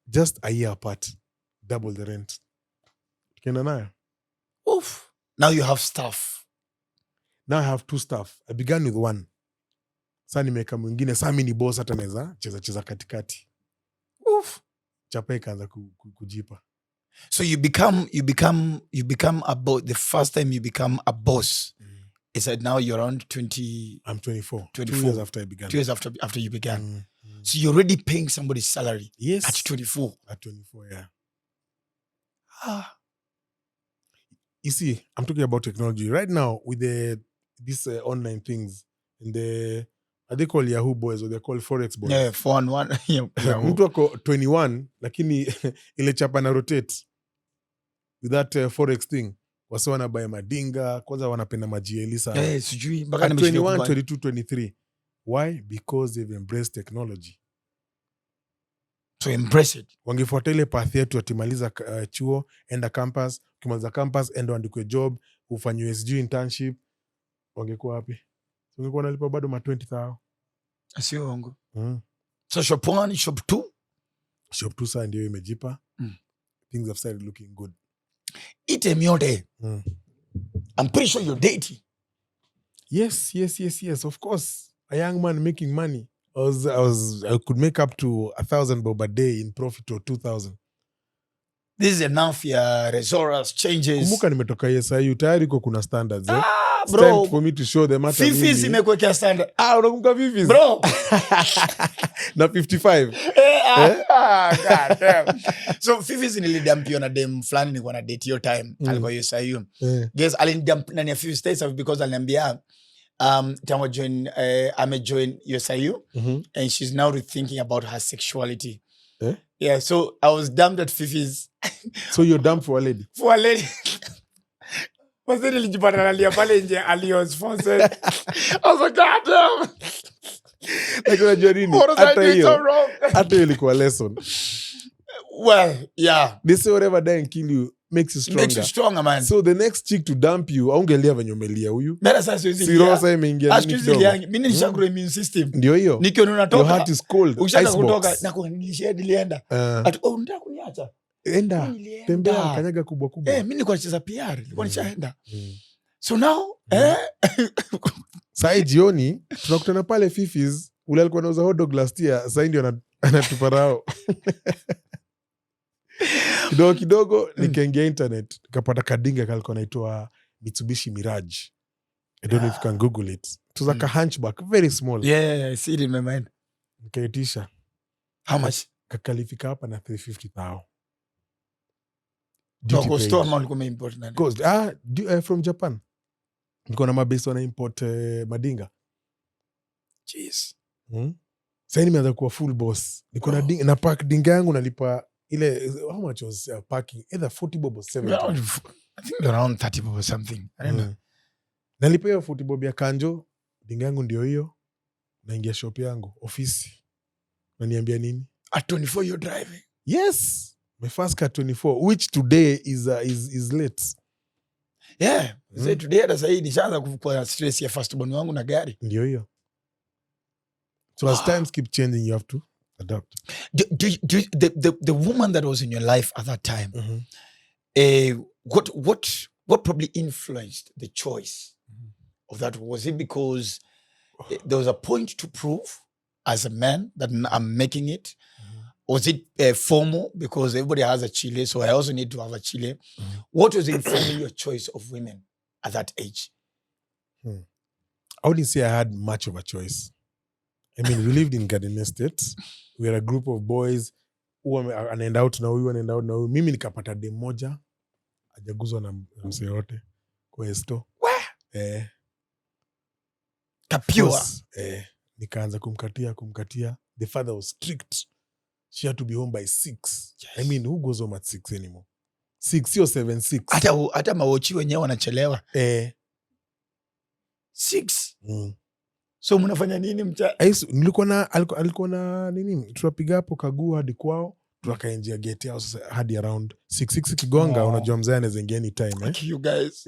Just a year apart. Double the rent. Kena nayo? Oof. Now you have staff. Now I have 2 staff. I began with 1. Sasa nimeka mwingine. Sasa mimi ni boss hata naweza cheza katikati. Oof. Chapa ikaanza kujipa. So you become about the first time you become a boss. Is that now you're around 20? I'm 24. 24. 2 years after I began. 2 years after you began. So you're already paying somebody's salary. Yes. At 24. At 24, yeah. You see, I'm talking about technology right now with these online things and are they called Yahoo boys or they call Forex boys? Yeah, 411. Mtu wako 21 lakini ile chapa na rotate with that Forex thing. Wase wanabuy madinga, kwanza wanapenda majieli sana. Sijui. At 21, 22, 23. Why? Because they've embraced technology. So embrace it. Wangefuata ile path yetu atimaliza chuo, enda campus, ukimaliza campus, enda andikwe job, ufanye SG internship, wangekuwa wapi? Wangekuwa nalipa bado ma 20,000. Asio wangu. So shop 1, shop 2? Shop 2 saa ndio imejipa. Things have started looking good. Item yote. I'm pretty sure you're dating. Yes, of course. A young man making money. I could make up to 1,000 bob a day in profit or 2,000. This is enough ya resource changes. Kumbuka nimetoka ESIU tayari kuna standards. Bro. It's time for me to show them hata mimi. Fifis imekuwekea standard. Unakumbuka Fifis? Bro. Na 55. God damn. So Fifis nilidampiwa na dem fulani nilikuwa na date your time. Alikuwa ESIU. Guess alindamp na ni Fifis states because aliniambia tango join amejoin ESIU and she's now rethinking about her sexuality. Yeah, so I was dumped at Fifis. So you're dumped for a lady? For a lady. Wasi nilijipata nalia pale nje alios sponsored. I was like, God damn. Like unajua nini? What was I doing so wrong? Hata hiyo ilikuwa lesson. Well, yeah. They say whatever die and kill you makes you stronger. Makes you stronger, man. So the next chick to dump you, aungelia venye umelia huyu. Mera sasa siwezi. Sirosa imeingia nini kidogo. Mimi nishakura immune system. Ndio hiyo. Nikiona unatoka. Your heart is cold. Ukishaka kutoka na kunilishia dilienda. Ati unataka kuniacha? Enda. Tembea kanyaga kubwa kubwa. Mimi nilikuwa nacheza PR, nilikuwa nishaenda. So now, Sai jioni tunakutana pale Fifis, ule alikuwa anauza hot dog last year, sai ndio anatupa rao. Kidogo nikaingia internet, nikapata kadinga kalikuwa naitwa Mitsubishi Mirage. I don't know if you can Google it. It was like a hunchback, very small. Yeah, I see it in my mind. Nikaitisha. How much? Kakalifika hapa na 350,000. Doko store mall kuma import nani? Cost. From Japan. Niko na mabase wana import madinga. Jeez. Sasa nimeanza kuwa full boss. Niko na dinga na pack dinga yangu nalipa ile how much was parking? Either 40 bob or 70. I think around 30 bob or something. I don't know. Nalipa hiyo 40 bob ya kanjo, dinga yangu ndio hiyo. Naingia shop yangu, ofisi. Naniambia nini? At 24 you're driving. Yes. My first car 24, which today is late. Yeah. Today hata sasa nishaanza kuwa stress ya first born wangu na gari. Ndio hiyo. So as times keep changing, you have to adapt. The woman that was in your life at that time, what probably influenced the choice of that? Was it because there was a point to prove as a man that I'm making it? Was it formal because everybody has a chile, so I also need to have a chile? What was informing your choice of women at that age? I wouldn't say I had much of a choice. I mean, we lived in Garden Estates. We were a group of boys who anaenda out na huyu, anaenda out na huyu. Mimi nikapata dem moja hajaguzwa na msee yote kwa esto. Kapua. Nikaanza kumkatia. The father was strict. She had to be home by 6. Yes. I mean, who goes home at 6 anymore? 6 or 7, 6. Hata mawochi wenyewe wanachelewa. 6. So mnafanya nini mcha? Alikuwa na nini? Tunapiga hapo Kagua hadi kwao. Tukaingia gate house hadi around 6 kigonga. Unajua mzee anaweza ingia anytime. You guys.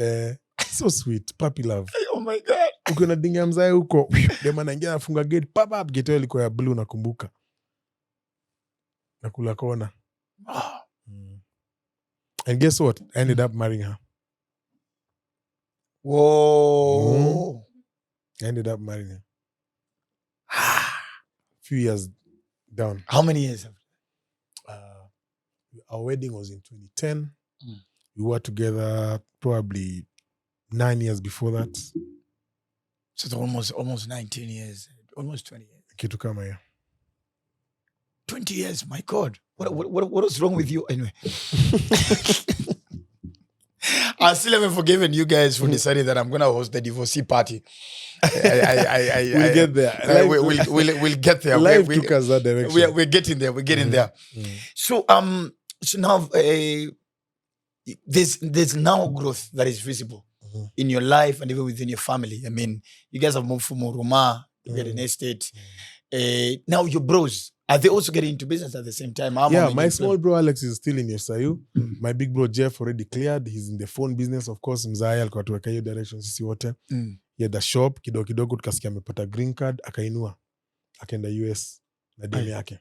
So sweet. Puppy love. Oh my God. Ukiona dinga mzee huko. Dema anaingia anafunga gate. Pop. Gate ilikuwa ya blue nakumbuka. Nakula kona. And guess what? I ended up marrying her. Whoa. I ended up marrying her. Few years down. How many years? Our wedding was in 2010. We were together probably 9 years before that. So it's almost 19 years. Almost 20 years. Kitu kama hiyo. 20 years, my God. What is wrong with you anyway? I still haven't forgiven you guys for deciding that I'm going to host the divorcee party. We'll get there. We'll get there. Life took us that direction. We're getting there. We're getting there. So now there's now growth that is visible in your life and even within your family. I mean, you guys have moved from Oroma to get an estate. Now your bros, are they also getting into business at the same time? My small bro Alex is still in Yesayu. My big bro Jeff already cleared. He's in the phone business. Of course, Mzaya alikuwa tuweka hiyo direction sisi wote. He had a shop. Kidogo tukasikia amepata green card. Akainua. Akaenda US na deni yake.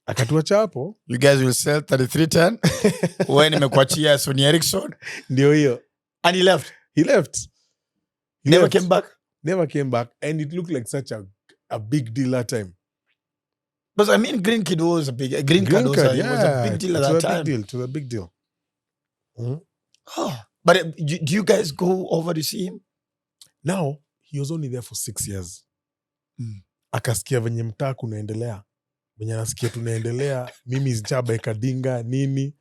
Akatuacha hapo. You guys will sell 3310. When nimekuachia Sony Ericsson. Ndio hiyo. And he left. Never came back. Never came back. And it looked like such a big deal that time. But I mean, green card was a big deal at that time. It was a big deal. But do you guys go over to see him? Now, he was only there for 6 years. Akasikia venye mtaa kunaendelea. Venye nasikia tunaendelea. Mimi chaba ikadinga, nini.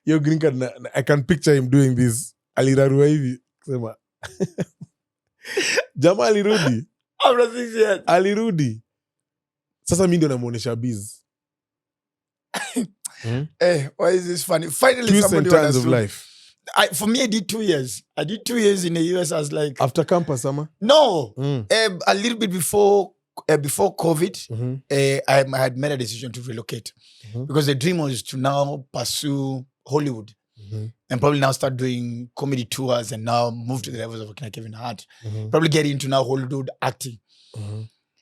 Yo green card, I can picture him doing this. Alirarua hivi. Sema. Jamaa alirudi. After 6 years. Alirudi. Sasa mimi ndio namuonesha biz. Why is this funny? Finally, Twists somebody and turns of understood. life. For me, I did 2 years. I did 2 years in the US. I was like... After campus, summer? No. A little bit before COVID, I had made a decision to relocate. Because the dream was to now pursue Hollywood. And probably now start doing comedy tours and now move to the levels of Kevin Hart. Probably get into now Hollywood acting.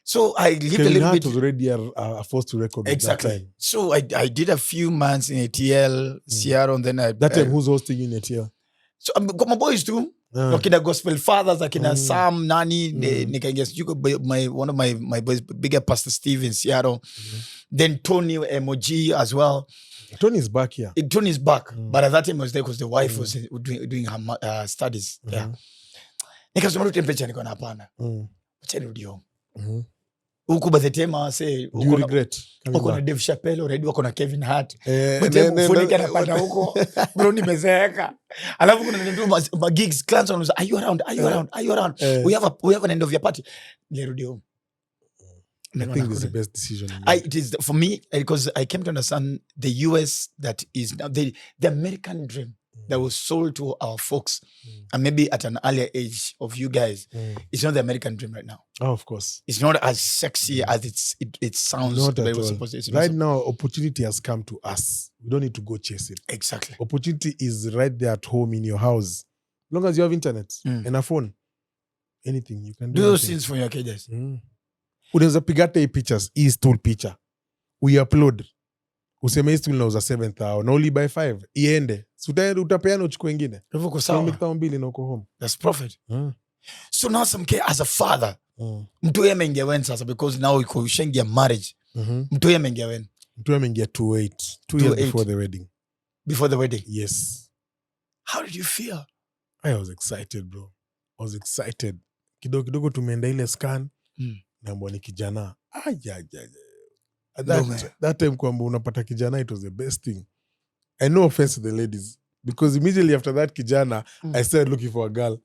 So I lived Kevin a little Hart bit. was already a force to record Exactly. at that time. So I did a few months in ATL, Sierra, and then That time, who's hosting in ATL? So I've got my boys too. Akina Gospel Fathers, akina Sam, Nani, one of my boys, bigger Pastor Steve in Seattle. Then Tony MOG as well. Tony's back here. Tony's back. But at that time I was there because the wife was doing her studies. Yeah. Nikasoma temperature niko na hapana. Acha nirudi home. Huku by the time I say Do you regret? Uko na Dave Chappelle already, wako na Kevin Hart. Ofweneke anapata huko. Bro nimezeeka. Alafu kuna ndio ma gigs clients wanauliza, are you around? We have an end of your party. Nirudi home. I think it's the best decision. It is for me because I came to understand the US that is now the American dream that was sold to our folks, and maybe at an earlier age of you guys, it's not the American dream right now. Oh, of course. It's not as sexy as it sounds. Not that at it was all. supposed to. It's Right not now, opportunity has come to us. We don't need to go chase it. exactly. Opportunity is right there at home in your house. As long as you have internet and a phone, anything you can do. Do those anything. things for your kids. Unaweza piga hata hii pictures, hii stool picture. We upload. Useme hii stool nauza 7,000 na only buy 5. Iende. Utapeana uchukue ingine. Hivyo kwa sawa. Make 2,000 na uko home. That's profit. So now some kid as a father, mtu yeye ameingia when sasa because now iko ushaingia marriage. Mtu yeye ameingia when? Mtu ameingia 2 years before the wedding. Before the wedding? Yes. How did you feel? I was excited, bro. I was excited. Kidogo tumeenda ile scan. Naambwa ni kijana. That time kwamba unapata kijana, it was the best thing. I no offense to the ladies. Because immediately after that kijana, I started looking for a girl.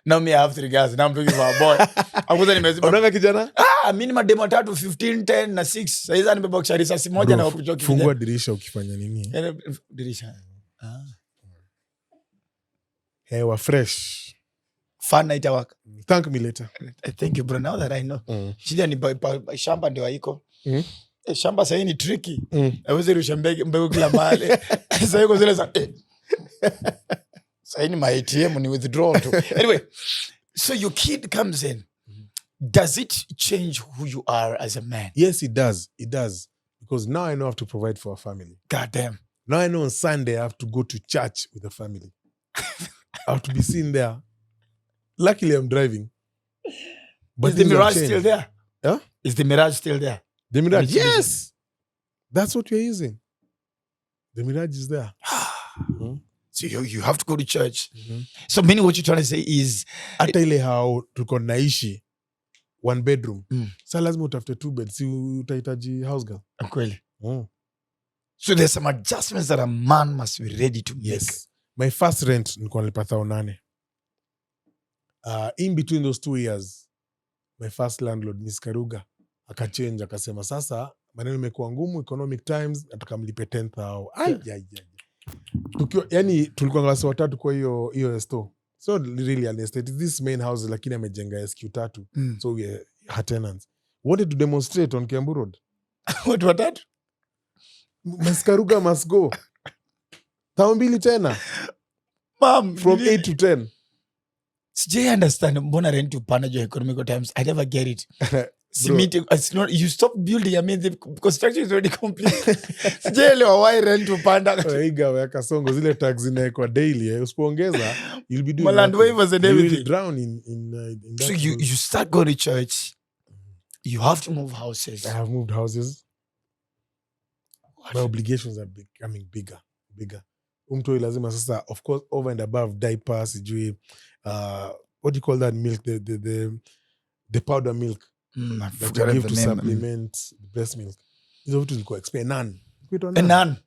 Now me I have 3 girls. Now I'm looking for a boy. Akuza nimezima. Unaona kijana? Mimi ni mademo 3, 15, 10 na 6. Sasa nimebakisha risasi moja na kupiga kijana. Fungua dirisha ukifanya nini? Dirisha. Hewa fresh. Fun night work. Thank me later. Thank you bro. Now that I know. Shida ni shamba ndio haiko. Shamba sasa ni tricky. Hawezi rusha mbegu kila mahali. Sasa yuko zile za sasa ni my ATM ni withdraw tu. Anyway, so your kid comes in. Does it change who you are as a man? Yes, it does. It does. Because now I know I have to provide for a family. God damn. Now I know on Sunday I have to go to church with the family. I have to be seen there. Luckily, I'm driving. But is the mirage still there? Huh? Is the mirage still there? The mirage, yes. That's what we're using. The mirage is there. So you have to go to church. So meaning what you're trying to say is... Hata ile how tuko naishi, 1 bedroom. Sa lazima utafute 2 beds. Si utahitaji house girl. Kweli. So there's some adjustments that a man must be ready to make. Yes. My first rent nilikuwa nalipa 8,000. In between those 2 years, my first landlord, Miss Karuga, akachange, akasema sasa, maneno imekuwa ngumu, economic times, nataka mlipe 10,000. Yani, tulikuwa ngawasi watatu kwa hiyo store. So really an estate. It's this main house, lakini amejenga SQ 3. So we are her tenants. Wanted to demonstrate on Kiambu Road. What that? Miss Karuga must go. 2,000 tena. Mom, from 8 to 10. Sijai understand mbona rent upanda juu economical times. I never get it. It's not, you stop building, I mean the construction is already complete. Sijai elewa why rent upanda. Iga ya kasongo zile tax zinaekwa daily. Usipoongeza, you'll be doing Maland waivers and everything. You will drown in that. So you start going to church. You have to move houses. I have moved houses. My obligations are becoming bigger. Umtoi lazima sasa, of course, over and above diapers, sijui, what do you call that milk? The powder milk that you give to supplement the breast milk. Hizo vitu zilikuwa expire. Nan.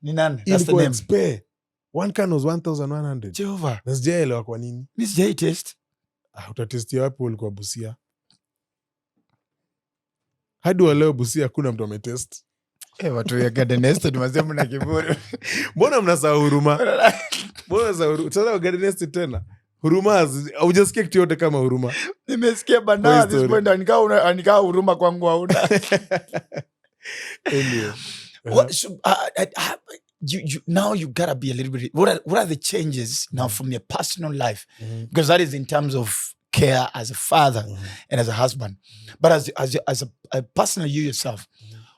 Ni nan. That's the name. Expire. 1 can was 1,100. Jehova. Na sijaelewa kwa nini. Ni sijai taste. Utatestia wapi ulikuwa Busia? Hadi wa leo Busia hakuna mtu ametest. Watu ya garden estate mwasemu na kiburi. Mbona mnasahau huruma? Sasa garden estate tena. Huruma, haujasikia kitu yote kama huruma. Nimesikia bana this point anikaa huruma kwangu hauna. Anyway. Now you gotta be a little bit. What are the changes now from your personal life? Because that is in terms of care as a father and as a husband. But as a personal you yourself,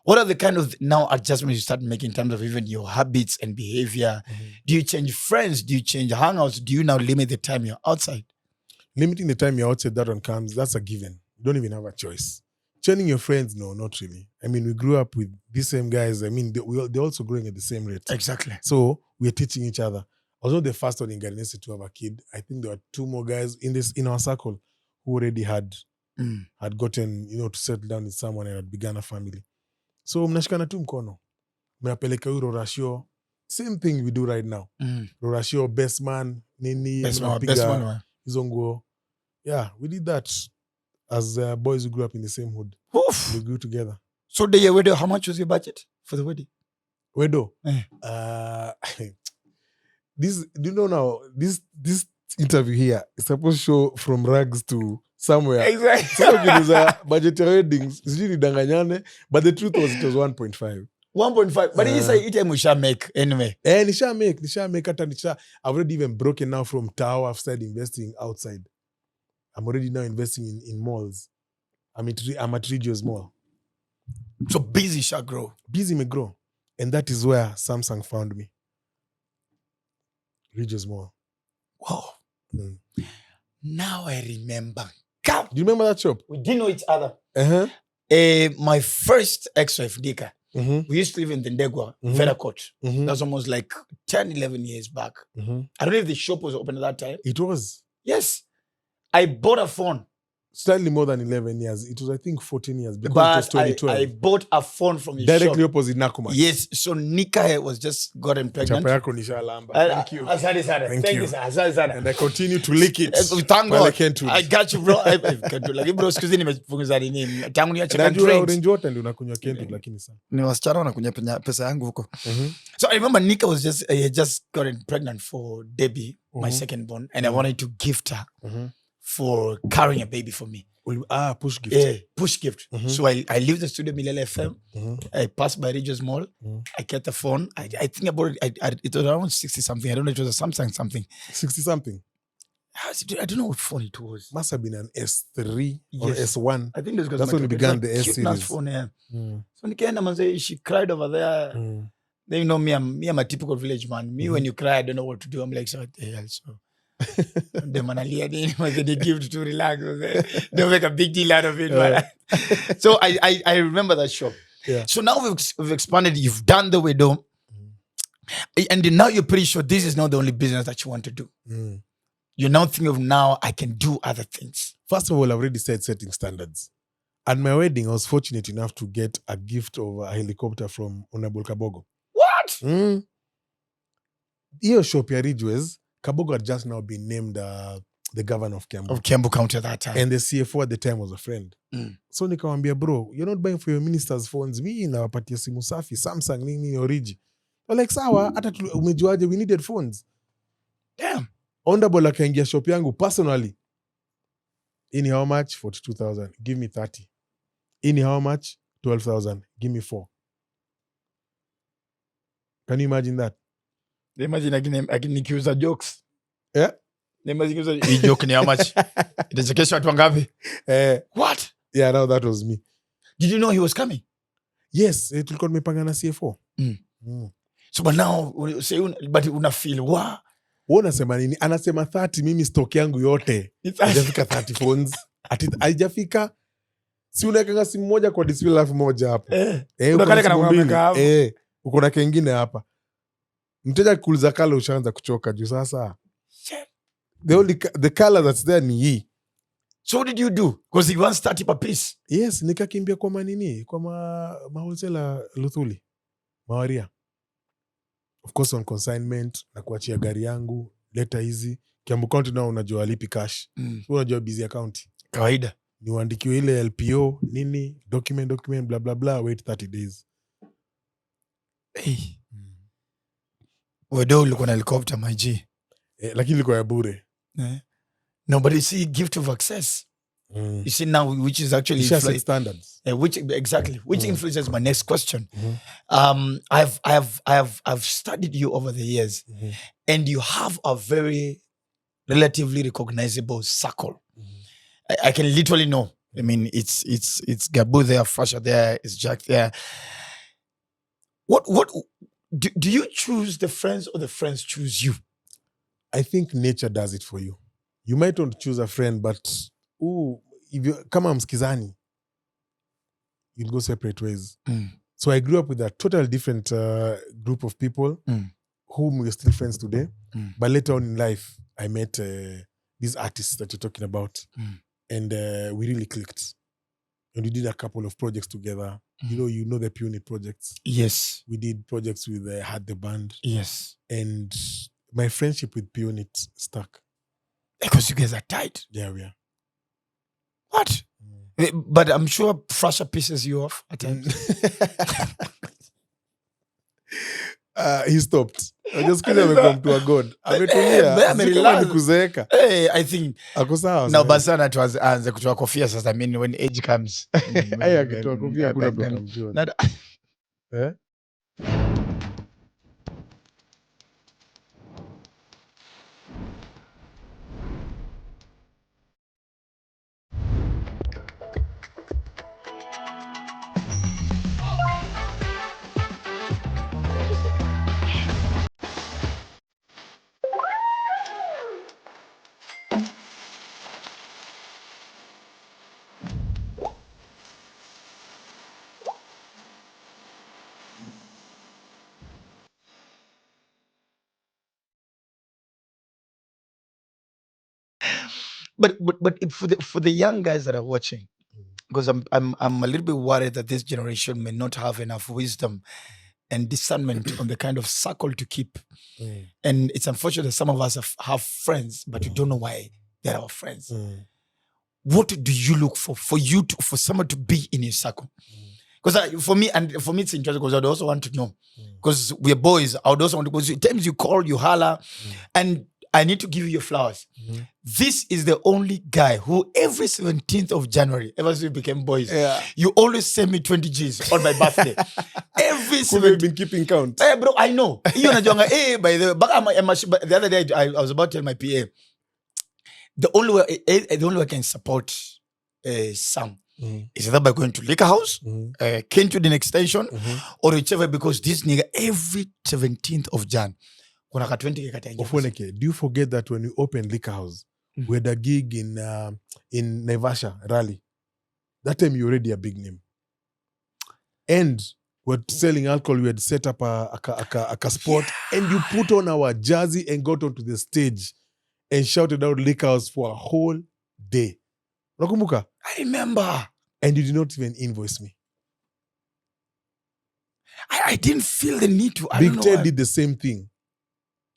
what are the kind of now adjustments you start making in terms of even your habits and behavior? Do you change friends? Do you change hangouts? Do you now limit the time you're outside? Limiting the time you're outside, that one comes, that's a given. You don't even have a choice. Churning your friends, no, not really. I mean, we grew up with these same guys. I mean, they're also growing at the same rate. Exactly. So we're teaching each other. I was not the first one in Gardenese to have a kid. I think there were 2 more guys in our circle who already had gotten, to settle down with someone and had begun a family. So mnashikana tu mkono. Mnapeleka huyo Rorashio. Same thing we do right now. Rorashio, best man, nini. Best man. Hizo nguo. Yeah, we did that as boys who grew up in the same hood. Oof. We grew together. So the wedding, how much was your budget for the wedding? Wedo? this, do you know now, this interview here is supposed to show from rags to somewhere. Exactly. So ukiuliza budget ya weddings, sijui nidanganyane, but the truth was it was 1.5. 1.5. But he said, "It we shall make anyway." Nisha make hata I've already even broken now from Tao. I've started investing outside. I'm already now investing in malls. I'm at Regio's Mall. So busy shall grow. Busy may grow. And that is where Samsung found me. Regio's Mall. Wow. Now I remember. Do you remember that shop? We didn't know each other. My first ex-wife, Dika, we used to live in the Ndegwa, Verakot. That's almost like 10, 11 years back. I don't know if the shop was open at that time. It was. Yes. I bought a phone. Slightly more than 11 years. It was, I think, 14 years. Because But it was 2012. I bought a phone from the Directly shop. opposite Nakuma. Yes. So Nika was just gotten pregnant. Chapa yako nisha lamba. Thank you. Asante sana. Thank you. Asante sana. And I continue to lick it. Thank while God. I can't do I it. got you, bro. Like bro, siku hizi nimepunguza nini. Tangu niache Najua drinks. orange water ndio unakunywa Kentu lakini sana. Ni wasichana wanakunywa pesa yangu huko. So I remember Nika was had just gotten pregnant for Debbie, my second born, and I wanted to gift her for carrying a baby for me. Push gift. Yeah, push gift. So I leave the studio Milele FM. I passed by Regio's Mall. I get the phone. I think I bought it. It was around 60 something. I don't know. It was a Samsung something. 60 something. I don't know what phone it was. Must have been an S3 or S1. I think that's when we began the S series. Phone, yeah. So Nikaenda manze, she cried over there. Then you know me, I'm a typical village man. Me, when you cry, I don't know what to do. I'm like, so what the hell? So the manalia they give to relax. Don't make a big deal out of it. So I remember that shop. Yeah. So now we've expanded. You've done the widow, and now you're pretty sure this is not the only business that you want to do. You're now thinking of now I can do other things. First of all, I've already started setting standards. At my wedding, I was fortunate enough to get a gift of a helicopter from Honorable Kabogo. What? Hiyo shop ya Ridgeways, Kabogo had just now been named the governor of Kiambu. Of Kiambu County at that time. And the CFO at the time was a friend. So nikamwambia, bro, you're not buying for your minister's phones. Mi nawapatia simu safi, Samsung, nini, Origi. I'm like, sawa, hata umejuaje, we needed phones. Damn. Honorable akaingia shop yangu personally. In how much? 42,000. Give me 30. In how much? 12,000. Give me 4. Can you imagine that? Imagine akinikiuza jokes. Yeah. Nikiuza hii joke ni how much? Itachekesha watu wangapi? What? Yeah, now that was me. Did you know he was coming? Yes, tulikuwa tumepanga na CFO. So but now but una feel wa unasema nini? Anasema 30, mimi stock yangu yote haijafika 30 phones. Ati haijafika. Si unaweka simu moja kwa display alafu moja hapo. Uko na kengine hapa. Mteja kuuliza kala ushaanza kuchoka juu sasa. The color that's there ni hii. So what did you do? Because he wants 30 per piece. Yes, nikakimbia kwa manini, kwa wholesaler Luthuli, Mawaria. Of course on consignment, na kuachia gari yangu, leta hizi. Kiambu County nao unajua alipi cash. Unajua busy account. Kawaida. Ni uandikiwe ile LPO, nini, document, blah, blah, blah, wait 30 days. Hey. Wedo ulikuwa na helicopter, my G. Lakini ilikuwa ya bure. No, but you see, gift of access. You see now, which is actually standards. Which influences my next question. I've studied you over the years, and you have a very relatively recognizable circle. I can literally know. I mean, it's Gabu there, Fasha there, it's Jack there. What do you choose the friends or the friends choose you? I think nature does it for you. You might want to choose a friend, but if you kama mskizani, you'll go separate ways. So I grew up with a totally different group of people whom we're still friends today. But later on in life, I met these artists that you're talking about. And we really clicked. And we did a couple of projects together. You know the Peony projects. Yes. We did projects with Had the Band. Yes. And my friendship with Peony stuck. Because you guys are tight. Yeah, we are. What? But I'm sure Frasha pisses you off at times. He stopped. Just kidding, amekuwa mtu wa God. Ametulia. Sijui kama ni kuzeeka. I think Ako sawa. now basana tuanze kutoa kofia sasa. I mean when age comes. Aya akitoa kofia hakuna mtu atamjua. Eh? But for the young guys that are watching, because I'm a little bit worried that this generation may not have enough wisdom and discernment on the kind of circle to keep. And it's unfortunate that some of us have friends, but we don't know why they're our friends. What do you look for someone to be in your circle? Because for me it's interesting because I'd also want to know, because we're boys. I would also want to, because at times you call, you holler, and I need to give you your flowers. This is the only guy who every 17th of January, ever since we became boys, you always send me 20 G's on my birthday. Every Could have been keeping count. Hey, bro, I know. By the way, but the other day I was about to tell my PA, the only way I can support Sam is either by going to Liquor House, Kenwood in extension, or whichever, because this nigga every 17th of Jan. Ofweneke, do you forget that when we opened Liquor House, we had a gig in Naivasha rally? That time you already a big name. And we're selling alcohol. We had set up a spot, and you put on our jersey and got onto the stage and shouted out Liquor House for a whole day. Nakumbuka? I remember. And you did not even invoice me. I didn't feel the need to. Big Ted did the same thing.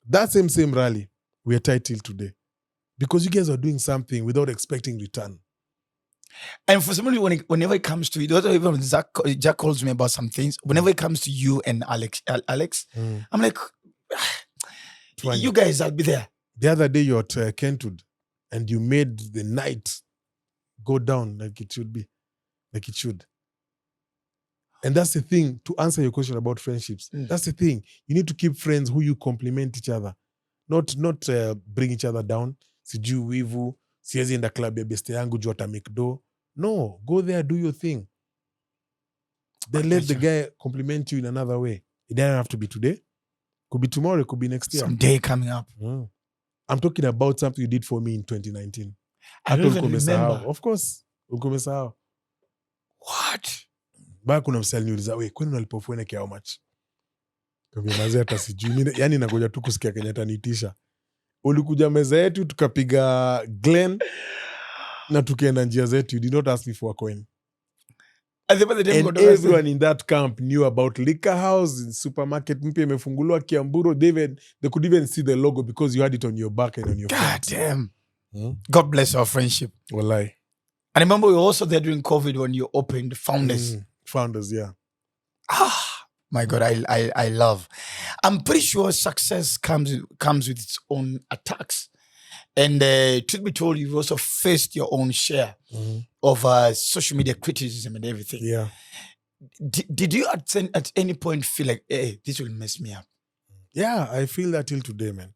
That same rally, we are tied till today. Because you guys are doing something without expecting return. And for somebody, whenever it comes to it, even when Jack calls me about some things, whenever it comes to you and Alex, I'm like, you guys, I'll be there. The other day you're at Kenwood, and you made the night go down like it should be. Like it should. And that's the thing, to answer your question about friendships. That's the thing. You need to keep friends who you complement each other. Not bring each other down. Sijui wivu, siezi enda club ya beste yangu juu ata make do. No, go there, do your thing. Then let the guy compliment you in another way. It doesn't have to be today. Could be tomorrow, could be next year. Some day coming up. I'm talking about something you did for me in 2019. I don't even remember. Of course. Ukumesahau. What? Baya kuna msali niuliza, we, kwani unalipa Ofweneke how much? Kambia mazee hata sijui. Yani nagoja tu kusikia Kenya ataniitisha. Ulikuja meza yetu, tukapiga Glen, na tukaenda njia zetu. You did not ask me for a coin. And everyone in that camp knew about Liquor House, in supermarket mpya imefunguliwa Kiamburo. They could even see the logo because you had it on your back and on your front. God damn. God bless our friendship. Wallahi. And I remember we were also there during COVID when you opened Founders. Founders, yeah. My God, I love. I'm pretty sure success comes with its own attacks. And truth be told, you've also faced your own share of social media criticism and everything. Yeah. Did you at any point feel like, hey, this will mess me up? Yeah, I feel that till today, man.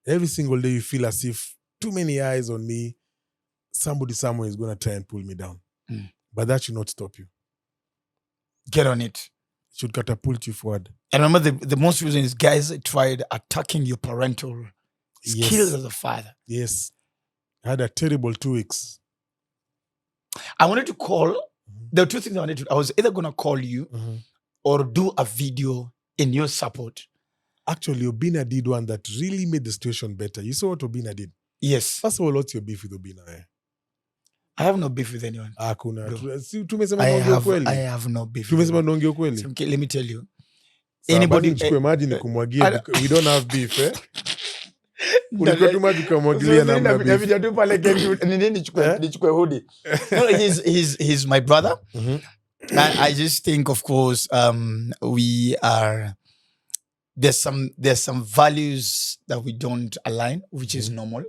Every single day you feel as if too many eyes on me. Somebody somewhere is going to try and pull me down. But that should not stop you. Get on it. It should catapult you forward. And remember, the most reason is guys tried attacking your parental skills as a father. Yes. I had a terrible 2 weeks. I wanted to call. There were two things I wanted to do. I was either going to call you or do a video in your support. Actually, Obina did one that really made the situation better. You saw what Obina did? Yes. First of all, what's your beef with Obina? I have no beef with anyone. I have no beef. Let me tell you. Anybody we don't have beef, eh? He's my brother. I just think, of course, we are there's some values that we don't align, which is normal.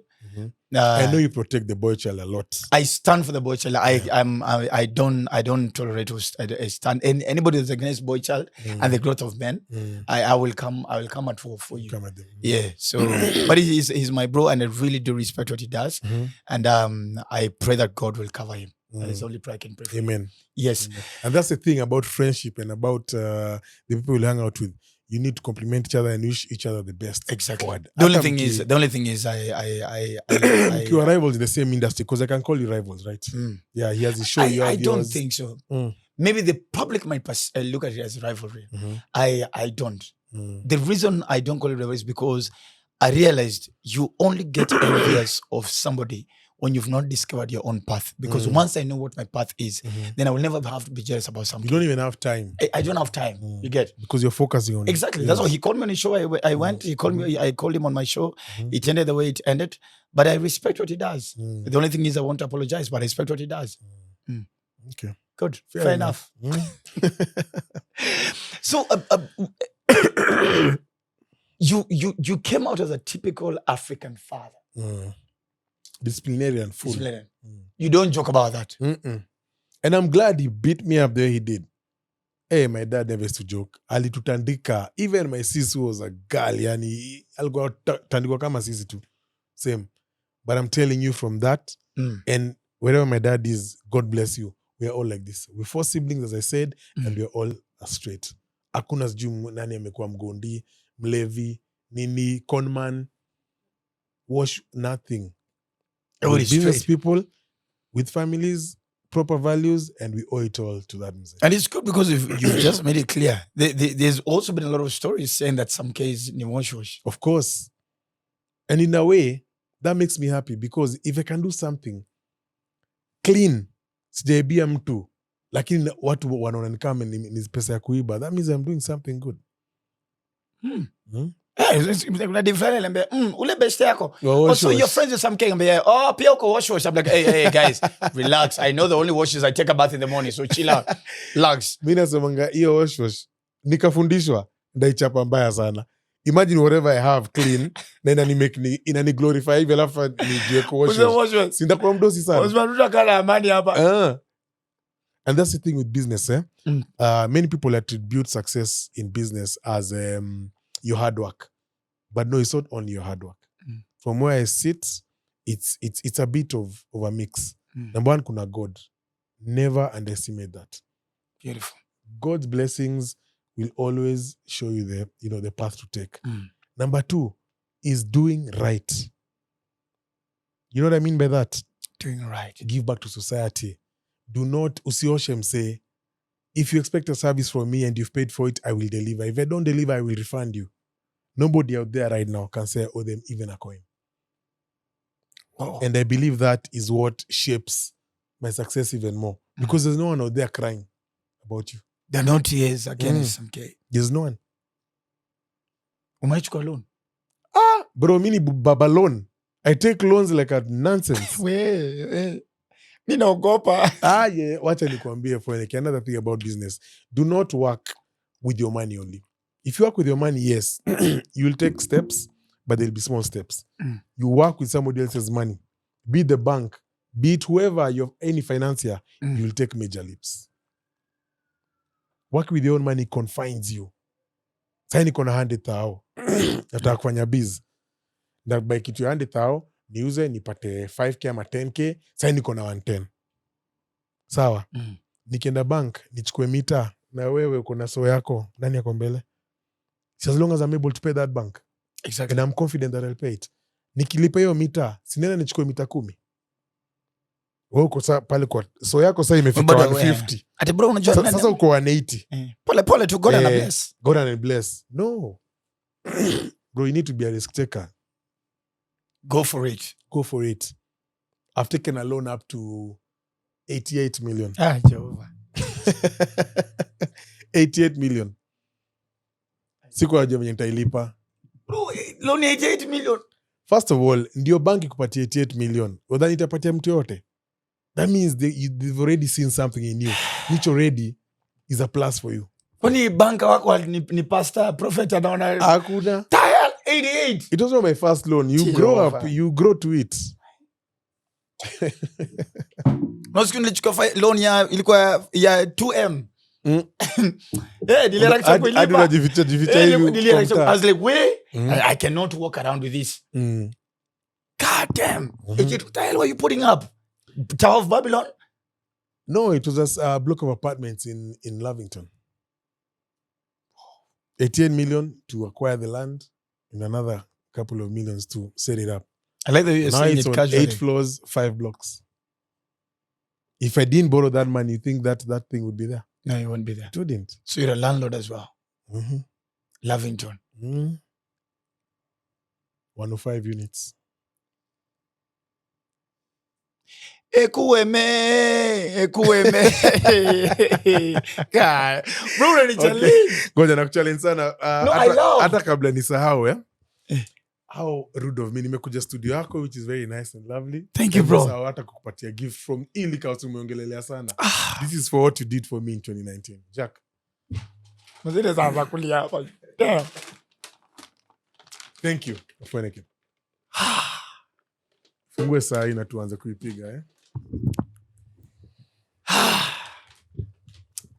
I know you protect the boy child a lot. I stand for the boy child. I don't tolerate. I stand. Anybody that's against boy child and the growth of men, I will come at war for you. Come at them. Yeah. So, but he's my bro, and I really do respect what he does. And I pray that God will cover him. That is the only prayer I can pray for. Amen. Yes. Amen. And that's the thing about friendship and about the people you hang out with. You need to compliment each other and wish each other the best. Exactly. Forward. The only thing is you are rivals in the same industry, because I can call you rivals, right? Yeah, he has his show. I don't think so. Maybe the public might look at it as rivalry. I don't. The reason I don't call it rivalry is because I realized you only get envious of somebody when you've not discovered your own path. Because once I know what my path is, then I will never have to be jealous about something. You don't even have time. I don't have time. You get? Because you're focusing on exactly. That's why he called me on his show. I went. He called me. I called him on my show. It ended the way it ended. But I respect what he does. The only thing is I want to apologize, but I respect what he does. Okay. Good. Fair enough. So you came out as a typical African father. Disciplinarian, full. You don't joke about that. And I'm glad he beat me up the way he did. Hey, my dad never used to joke. Alitutandika. Even my sis who was a girl, yani, alikuwa tandikwa kama sisi tu. Same. But I'm telling you from that, and wherever my dad is, God bless you. We are all like this. We're 4 siblings, as I said, and we're all straight. Hakuna sijui nani amekuwa mgondi, mlevi, nini, conman, wash, nothing. We're business people with families, proper values, and we owe it all to that music. And it's good because you just made it clear. There's also been a lot of stories saying that some case ni wash. Of course. And in a way, that makes me happy, because if I can do something clean, sijaibia mtu, lakini watu wanaona kama ni pesa ya kuiba, that means I'm doing something good. Kuna different lembe ule best yako. Also your friends with some king be pia uko wash. I'm like hey guys, relax. I know the only wash is I take a bath in the morning, so chill out. Relax. Mimi nasemanga hiyo wash nikafundishwa ndaichapa mbaya sana. Imagine whatever I have clean na inani glorify hivi alafu nijue kwa wash. Sinda kwa mdosi sana. Usimaruta kana amani hapa. And that's the thing with business, many people attribute success in business as your hard work, but no, it's not only your hard work. From where I sit, it's a bit of a mix. Number one, kuna God. Never underestimate that. Beautiful. God's blessings will always show you the path to take. Number 2 is doing right. You know what I mean by that? Doing right. Give back to society. Do not usioshe say, if you expect a service from me and you've paid for it, I will deliver. If I don't deliver, I will refund you. Nobody out there right now can say I owe them even a coin. Wow. And I believe that is what shapes my success even more. Because there's no one out there crying about you. They're not tears against some K. There's no one. Umaichukua loan? Bro, mini baba loan. I take loans like a nonsense. Ninaogopa. Yeah. Wacha nikuambie Ofweneke, another thing about business. Do not work with your money only. If you work with your money, yes, you will take steps, but there'll be small steps. You work with somebody else's money. Be it the bank, be it whoever, you have any financier, you will take major leaps. Work with your own money confines you. Sasa niko na 100,000. Nataka kufanya biz. Na by kitu ya 100,000, niuze nipate 5k ama 10k, sasa niko na 110. Sawa? Nikienda bank, nichukue mita, na wewe uko na so yako, nani yako mbele? As long as I'm able to pay that bank. Exactly. And I'm confident that I'll pay it. Nikilipa hiyo mita, sinena nichukue mita 10. Wewe uko pale kwa so yako sasa imefika 150. Ati bro unajua sasa uko 180. Pole tu God and bless. God and bless. No. Bro, you need to be a risk taker. Go for it. Go for it. I've taken a loan up to 88 million. Jehovah. 88 million. Siku ajua mwenye nitailipa. Bro, loan 88 million. First of all, ndio banki kupatia 88 million. Wadhani itapatia mtu yote. That means they've already seen something in you, which already is a plus for you. Kwani banka wako ni pastor, prophet anaona Hakuna. tile 88. It was not my first loan. You grow up, you grow to it. No, siku nilichukua loan ilikuwa ya 2M. Niliharakisha kuilipa. I was like, I cannot walk around with this. God damn. What the hell were you putting up? Tower of Babylon? No, it was a block of apartments in Lavington. 88 million to acquire the land and another couple of millions to set it up. I like that you're saying it casually. 8 floors, 5 blocks. If I didn't borrow that money, you think that thing would be there? No, it won't be there. It wouldn't. So you're a landlord as well. Lavington. 105 units. Ekuweme. God. Bro, unanichallenge. Ngoja nakuchallenge sana. No, I love. Hata kabla nisahau, how rude of me. Nimekuja studio yako, which is very nice and lovely. Thank you, bro. Hata kukupatia gift from Ilika umeongelelea sana. This is for what you did for me in 2019. Jack. Mzile za kulia hapa. Damn. Thank you, Ofweneke. Fungue saa hii na tuanze kuipiga,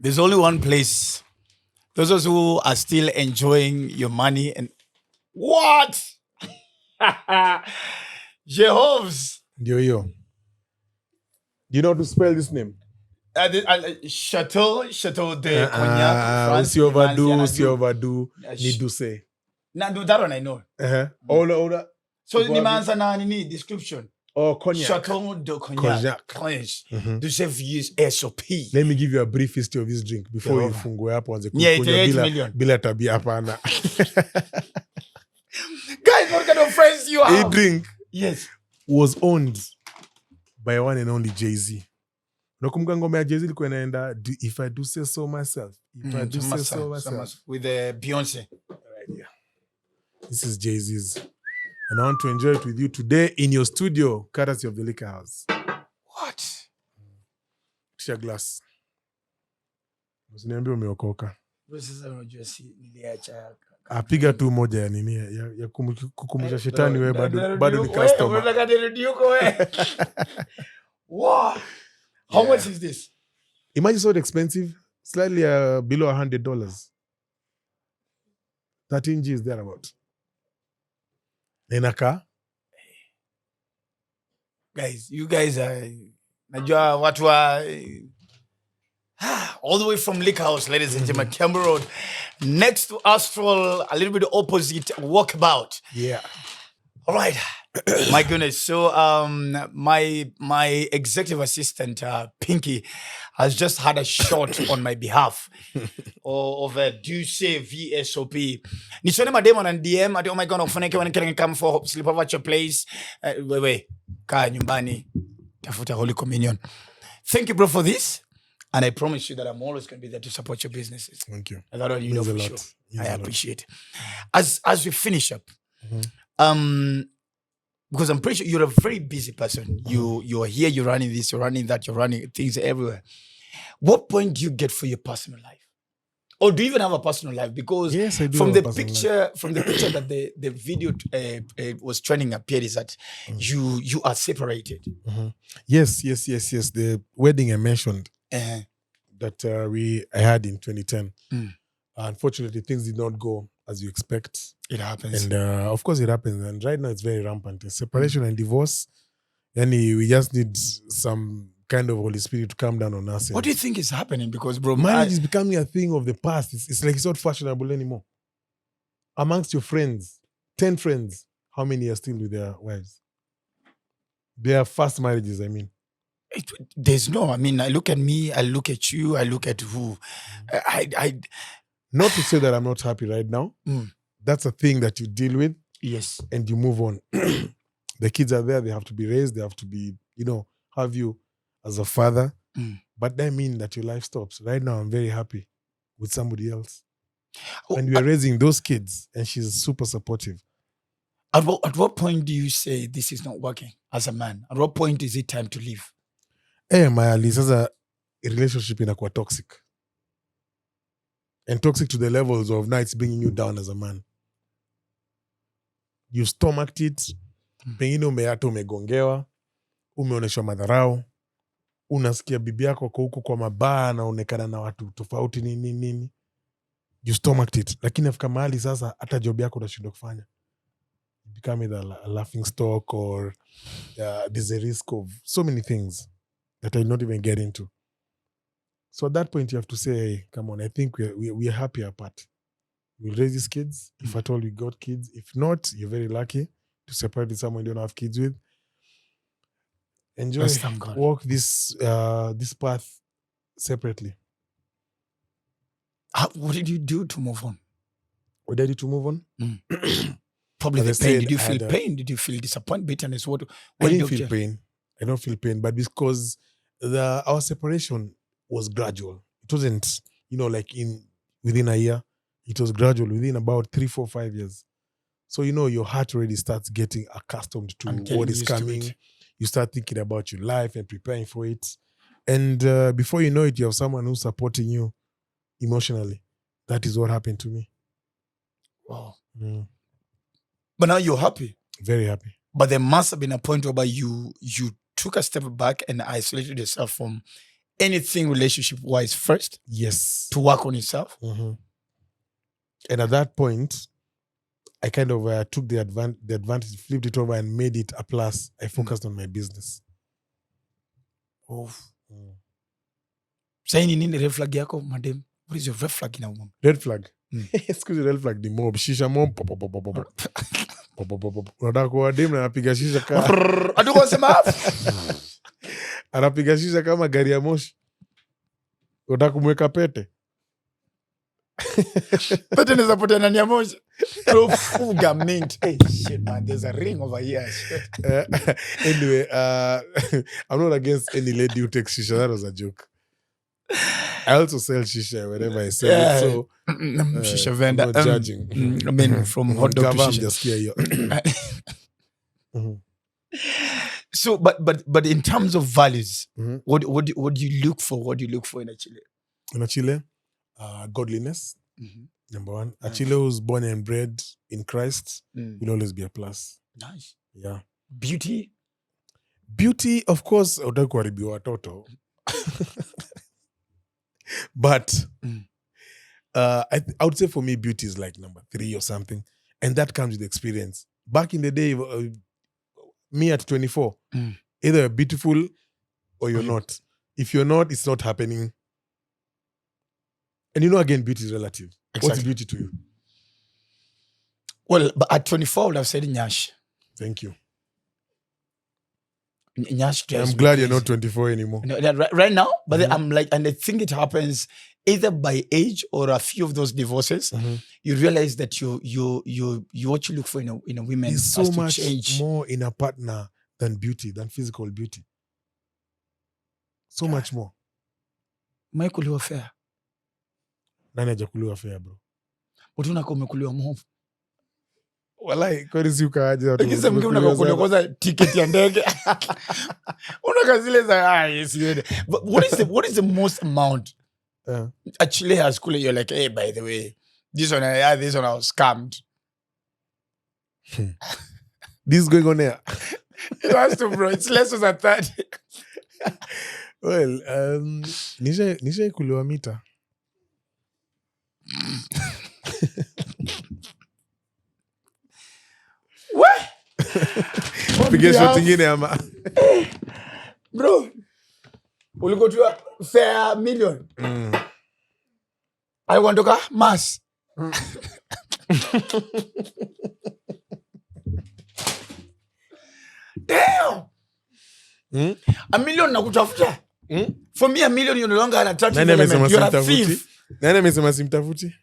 There's only one place. Those of us who are still enjoying your money and what? Jehovah's. Ndio hiyo. Do you know how to spell this name? Chateau de Cognac. Si overdo. Ni Douce. Nah, that one I know. Ola. So nimeanza na nini description. Oh, Cognac. Chateau de Cognac. Douce use SOP. Let me give you a brief history of this drink before you fungue hapo anze kukunywa bila tabia hapana. Guys, what kind of friends you have? A drink was owned by one and only Jay-Z. Nakumbuka ngoma ya Jay-Z ilikuwa inaenda if I do say so myself. If I do say so myself. With Beyonce. Right here. This is Jay-Z's. And I want to enjoy it with you today in your studio, courtesy of the Liquor House. What? Kisha glass. Usiniambie umeokoka. Apiga tu moja ya nini ya kukumbusha shetani wewe bado ni customer. Wow. How much is this? Imagine so expensive, slightly below $100. 13 G's thereabout. Nenaka. Guys, you guys are najua watu wa all the way from Liquor House, ladies and gentlemen, Campbell Road, next to Astral, a little bit opposite Walkabout. Yeah. All right. My goodness. So my executive assistant, Pinky, has just had a shot on my behalf of a Douce VSOP. Nisone mademo na DM, oh my God, Ofweneke when can come for sleep over at your place. Wait. Kaa nyumbani. Tafuta Holy Communion. Thank you, bro, for this. And I promise you that I'm always going to be there to support your businesses. Thank you. And that one you know for sure. I appreciate it. As we finish up, because I'm pretty sure you're a very busy person. You're here, you're running this, you're running that, you're running things everywhere. What point do you get for your personal life? Or do you even have a personal life? Because yes, I do from the picture that the video was trending appeared is that you are separated. Yes. The wedding I mentioned that I had in 2010. Unfortunately, things did not go as you expect. It happens. And of course it happens. And right now it's very rampant. Separation and divorce. And we just need some kind of Holy Spirit to come down on us. What do you think is happening? Because, bro, marriage is becoming a thing of the past. It's like it's not fashionable anymore. Amongst your friends, 10 friends, how many are still with their wives? They are first marriages, I mean. There's no, I mean, I look at me, I look at you, I look at who. Not to say that I'm not happy right now. That's a thing that you deal with. Yes. And you move on. The kids are there, they have to be raised, they have to be, have you as a father. But that means that your life stops. Right now, I'm very happy with somebody else. And we are raising those kids, and she's super supportive. At what point do you say this is not working as a man? At what point is it time to leave? My Ali, as a relationship inakuwa toxic. and toxic to the levels of now it's bringing you down as a man. You stomached it, pengine umeata umegongewa, umeoneshwa madharau, unasikia bibi yako kwa huko kwa mabaa anaonekana na watu tofauti nini. You stomached it. Lakini afika mahali sasa hata job yako unashindwa kufanya. You become either a laughing stock or there's a risk of so many things that I not even get into. So at that point you have to say, hey, come on, I think we are happy apart. We'll raise these kids, if at all we got kids. If not, you're very lucky to separate with someone you don't have kids with. Enjoy, walk this path separately. What did you do to move on? What did I do to move on? Probably the pain. Did you feel pain? Did you feel disappointment, bitterness? I didn't feel pain. I don't feel pain, but because our separation was gradual. It wasn't, like within a year. It was gradual within about 3, 4, 5 years. So, your heart already starts getting accustomed to what is coming. You start thinking about your life and preparing for it. And before you know it, you have someone who's supporting you emotionally. That is what happened to me. Wow. But now you're happy. Very happy. But there must have been a point where you took a step back and isolated yourself from anything relationship-wise first. Yes. To work on yourself. Mm-hmm. And at that point, I kind of took the advantage, flipped it over and made it a plus. I focused on my business. Oh. Saying in the red flag yako, madam. What is your red flag in a woman? Red flag? Excuse me, red flag, the mob. Shisha mob. Unataka kuwa dem na anapiga shisha kama. Atuko sema. Anapiga shisha kama gari ya moshi. Unataka kumweka pete. Pete neza potea ndani ya moshi. Profuga mint. Hey, shit, man. There's a ring over here. Anyway, I'm not against any lady who takes shisha. That was a joke. I also sell shisha wherever I sell it. So, shisha vendor. I'm not judging. I mean, from hot dog to shisha. Just here. So, but in terms of values, what do you look for? What do you look for in a Chile? In a Chile, godliness. Number one. A Chile who's born and bred in Christ will always be a plus. Nice. Yeah. Beauty, of course, utakuharibiwa watoto. But I would say for me, beauty is like number 3 or something. And that comes with experience. Back in the day, me at 24, either you're beautiful or you're not. If you're not, it's not happening. And again, beauty is relative. Exactly. What's beauty to you? Well, but at 24, I would have said Nyash. Thank you. Nyash. I'm glad you're not 24 anymore. No, right now, but I'm like, and I think it happens either by age or a few of those divorces. You realize that you what you look for in a woman is so much change. More in a partner than beauty, than physical beauty. So much more. Umekuliwa fair. Nani hajakuliwa fair, bro? Utuna kama umekuliwa mhofu. Walai, kwani si ukaaje watu. Ikisa mke unakuliwa kwanza ticket ya ndege. Unakazile za yes. But what is the most amount? Actually has cool, you're like, hey, by the way, this one I was scammed. This is going on there. It has to, bro. It's less than 30. Well, nisha kuliwa mita. What? Piga shot ingine ama. Bro, ulikotua fair million. I want to go mass. Damn. A million nakutafuta. For me, a million you no longer an attractive element. You're a thief. Nani amesema simtafuti?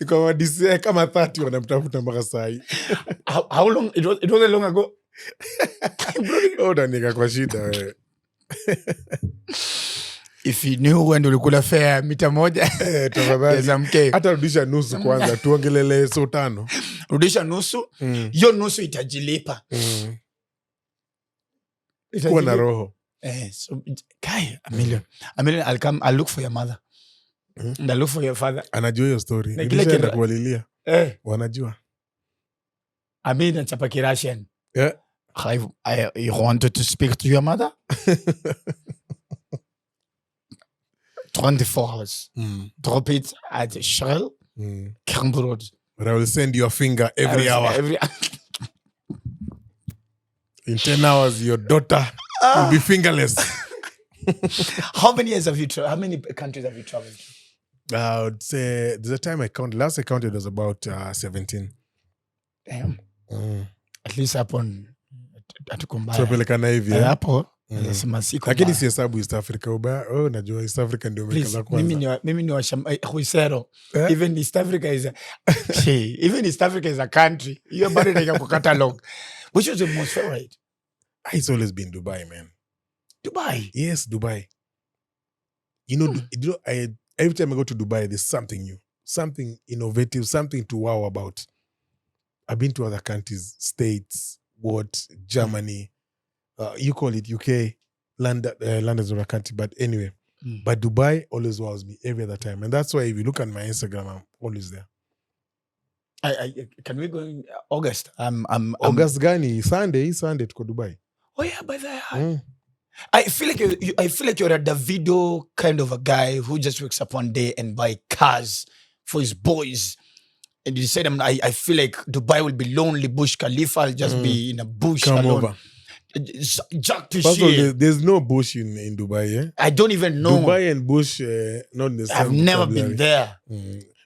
Niko wadisia kama 30 wanamtafuta mpaka saa hii. How long? It wasn't long ago. Nika kwa shida wewe. If you knew when ulikula fair mita moja. Tafadhali. Hata rudisha nusu kwanza tuongelele so 5. Rudisha nusu. Hiyo nusu itajilipa. Kuwa na roho. So, guy, a million. I'll look for your mother. And I'll look for your father. Anajua hiyo story. Like, Nilishaenda kuwalilia. Wanajua. Chapa Kirashian. Yeah. You wanted to speak to your mother? 24 hours. Drop it at Shell, Camp Road. But I will send you a finger every hour. In 10 hours, your daughter will be fingerless. How many countries have you traveled to? I would say there's a time last I counted was about 17. Damn. At least upon tunapelekana hivi hapo. Lakini si hesabu East Africa najua East Africa ndio umekaza kwanza. Mimi ni Huisero. Even East Africa is a country. Hiyo bado inaika kwa catalog. Which was your most favorite? It's always been Dubai, man. Dubai? Yes, Dubai. You know, every time I go to Dubai, there's something new, something innovative, something to wow about. I've been to other countries, States, Germany, you call it UK, London is not a country, but anyway. But Dubai always wows me every other time. And that's why if you look at my Instagram, I'm always there. Can we go in August? August gani? Sunday to go Dubai. Oh yeah, by the I feel like you're a Davido kind of a guy who just wakes up one day and buy cars for his boys. And you said, I feel like Dubai will be lonely. Bush Khalifa will just be in a bush. Come alone. over. Jack to First of all, there's no bush in Dubai, yeah? I don't even know. Dubai and bush, not the same. I've never been there.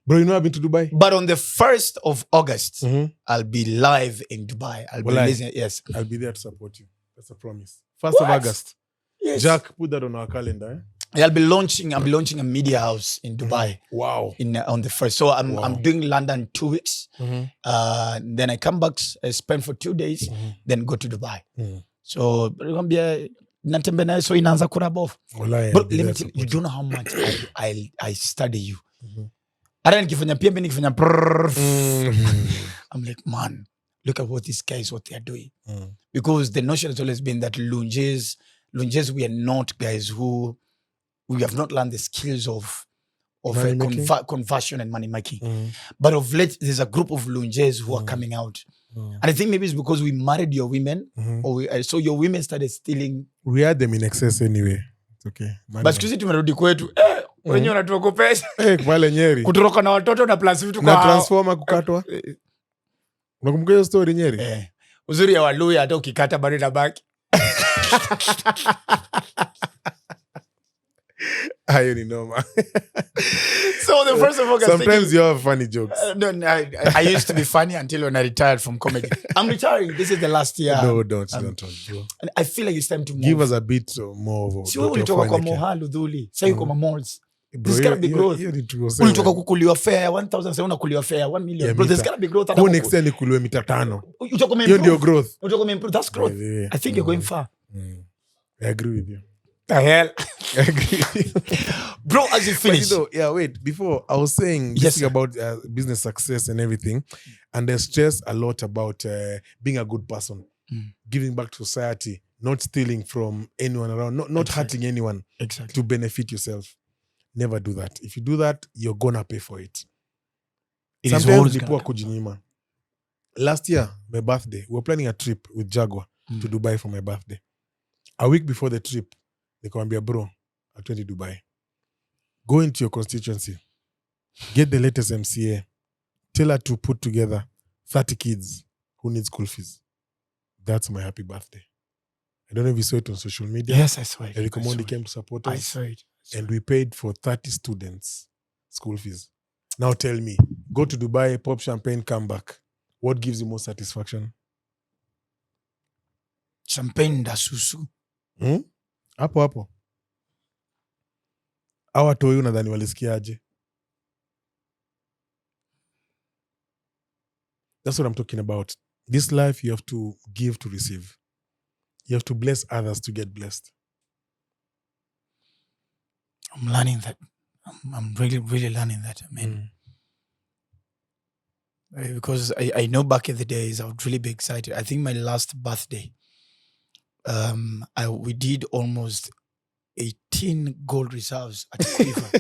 Bro, you know I've been to Dubai? But on the 1st of August, I'll be live in Dubai. I'll be listening. Yes. I'll be there to support you. That's a promise. 1st of August. Yes. Jack, put that on our calendar. I'll be launching a media house in Dubai. Wow. On the 1st. So I'm doing London 2 weeks. Then I come back, spend for 2 days, then go to Dubai. So so inaanza kurabof. But let me tell you, you don't know how much I study you. Hata nikifanya pia mimi nikifanya I'm like, man, look at what these guys, what they are doing. Because the notion has always been that lunges, we are not guys who, we have not learned the skills of conversion and money making. But of late, there's a group of lunges who are coming out. And I think maybe it's because we married your women, or so your women started stealing. We had them in excess anyway. It's okay. But sisi tumerudi kwetu. Wenye wanatuokopesha. Pale Nyeri. Kutoroka na watoto na plus vitu kwa. Na transformer kukatwa. Unakumbuka hiyo story Nyeri? Uzuri ya Waluya hata ukikata bado inabaki. Hayo ni noma. So the 1st of August. Sometimes you have funny jokes. No, I used to be funny until when I retired from comedy. I'm retiring. This is the last year. No, don't, bro. And I feel like it's time to move. Give us a bit more of. Si wewe ulitoka kwa Mohalo Dhuli. Sasa yuko ma malls. There's gotta be growth. Ulitoka kukuliwa fare 1,000, sasa unakuliwa fare 1 million. Bro, there's gotta be growth. Who next year nikuliwe mita 5? Hiyo ndio growth. That's growth. I think you're going far. I agree with you. The hell? I agree. Bro, as you finish. Wait. Before, I was saying about business success and everything. And I stress a lot about being a good person. Giving back to society. Not stealing from anyone around. Not hurting anyone. Exactly. To benefit yourself. Never do that. If you do that, you're gonna pay for it. Sometimes people are kujinyima. Last year, my birthday, we were planning a trip with Jaguar to Dubai for my birthday. A week before the trip, they come and be bro, I'm going to Dubai. Go into your constituency. Get the latest MCA. Tell her to put together 30 kids who need school fees. That's my happy birthday. I don't know if you saw it on social media. Yes, I saw it. Eric Omondi came to support us. I saw it. And we paid for 30 students' school fees. Now tell me, go to Dubai, pop champagne, come back. What gives you more satisfaction? Champagne da susu. Hapo. Hawa toi unadhani walisikiaje? That's what I'm talking about. This life, you have to give to receive. You have to bless others to get blessed. I'm learning that. I'm really, really learning that. I mean, because I know back in the days, I would really be excited. I think my last birthday, we did almost 18 gold reserves at Quiver.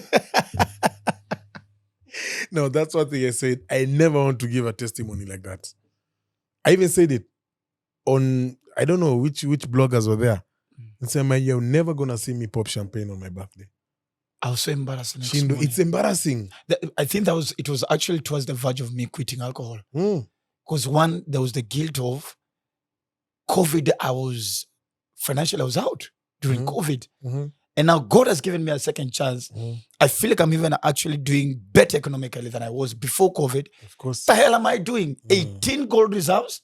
No, that's what I said. I never want to give a testimony like that. I even said it on, I don't know which bloggers were there. And said, man, you're never going to see me pop champagne on my birthday. I was so embarrassed. It's embarrassing. I think it was actually towards the verge of me quitting alcohol. Because there was the guilt of COVID. I was out during COVID. And now God has given me a second chance. I feel like I'm even actually doing better economically than I was before COVID. Of course. What the hell am I doing? 18 gold reserves?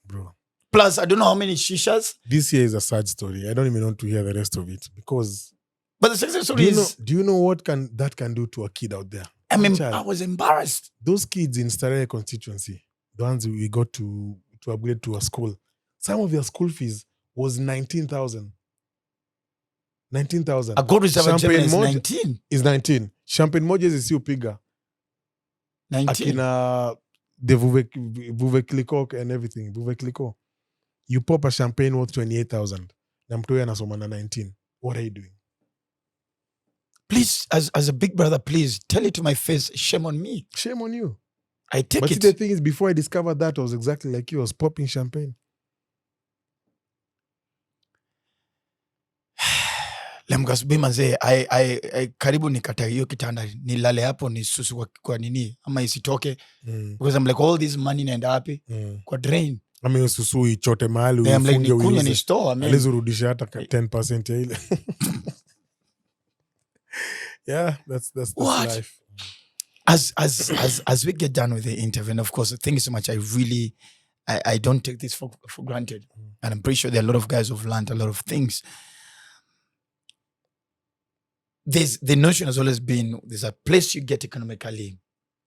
Bro. Plus, I don't know how many shishas. This year is a sad story. I don't even want to hear the rest of it because... But the success story is... Do you know what that can do to a kid out there? I was embarrassed. Those kids in Starehe constituency, the ones we got to upgrade to a school, some of their school fees was 19,000. 19,000. A gold reserve is 19. Is 19. Champagne moja zisiupiga. 19. Akina the Vuvekliko and everything. Vuvekliko. You pop a champagne worth 28,000. Na mtoya anasoma na 19. What are you doing? Please, as a big brother, please tell it to my face. Shame on me. Shame on you. I take it. But the thing is, before I discovered that, I was exactly like you. I was popping champagne. Lemgasbi manze, I karibu nikata hiyo kitanda nilale hapo nisusu kwa nini ama isitoke because I'm like all this money naenda wapi kwa drain. Ami susu ichote mahali uifunge uiuze. Ni store alizurudisha hata 10% ya ile. Yeah, that's life. As we get done with the interview, and of course, thank you so much. I don't take this for granted, and I'm pretty sure there are a lot of guys who've learned a lot of things. The notion has always been there's a place you get economically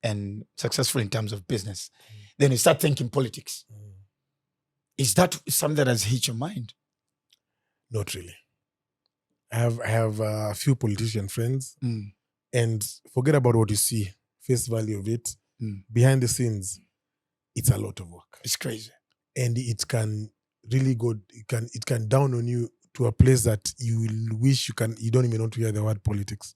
and successful in terms of business. Then you start thinking politics. Is that something that has hit your mind? Not really. I have a few politician friends, and forget about what you see, face value of it. Behind the scenes, it's a lot of work. It's crazy, and it can really go. It can down on you to a place that you will wish you don't even want to hear the word politics.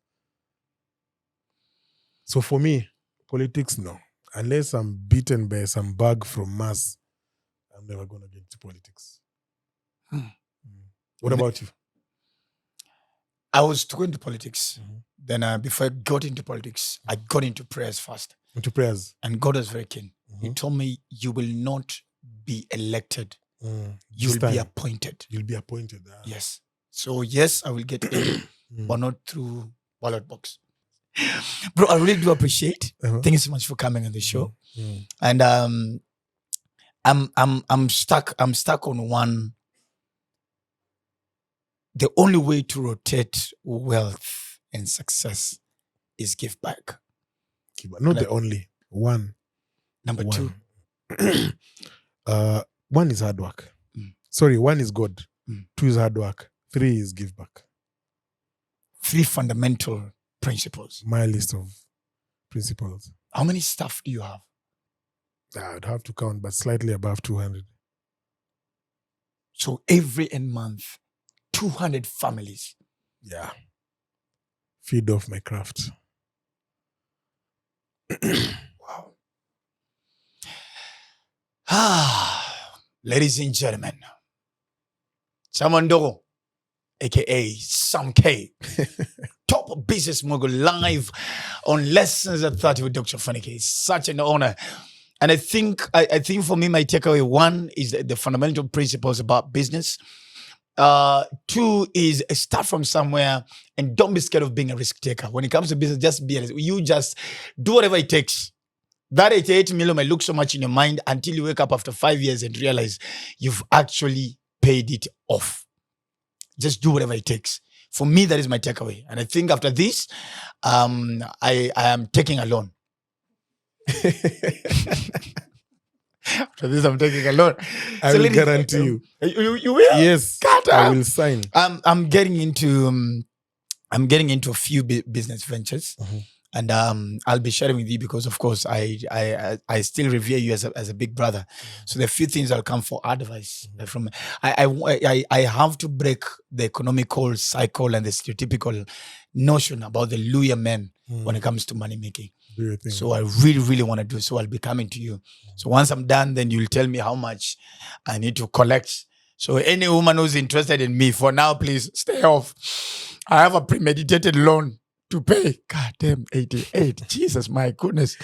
So for me, politics, no. Unless I'm beaten by some bug from Mars, I'm never going to get into politics. What about you? I was to go into politics. Then before I got into politics, I got into prayers first. Into prayers? And God was very keen. He told me, you will not be elected. You'll be appointed. You'll be appointed. Yes. So yes, I will get in, but not through ballot box. Bro, I really do appreciate. Thank you so much for coming on the show. And I'm stuck on one. The only way to rotate wealth and success is give back. Not the only one. Number two. One is hard work. Sorry, one is God. 2 is hard work. 3 is give back. 3 fundamental principles. My list of principles. How many staff do you have? I'd have to count, but slightly above 200. So every end month, 200 families. Yeah. Feed off my craft. Wow. Ladies and gentlemen, Samando, aka Sam K, top business mogul, live on Lessons at 30 with Dr. Ofweneke. It's such an honor. And I think for me, my takeaway, 1 is the fundamental principles about business. 2 is start from somewhere and don't be scared of being a risk taker. When it comes to business, just be honest. You just do whatever it takes. That 88 million might look so much in your mind until you wake up after 5 years and realize you've actually paid it off. Just do whatever it takes. For me, that is my takeaway. And I think after this, I am taking a loan. After this, I'm taking a loan. I will guarantee you. You will? Yes, I will sign. I'm getting into a few business ventures. And I'll be sharing with you because, of course, I still revere you as a big brother. So there are few things I'll come for advice from. I have to break the economical cycle and the stereotypical notion about the lawyer men when it comes to money making. Do your thing. So I really, really want to do so. I'll be coming to you. So once I'm done, then you'll tell me how much I need to collect. So any woman who's interested in me, for now, please stay off. I have a premeditated loan to pay. God damn, 88. Jesus, my goodness.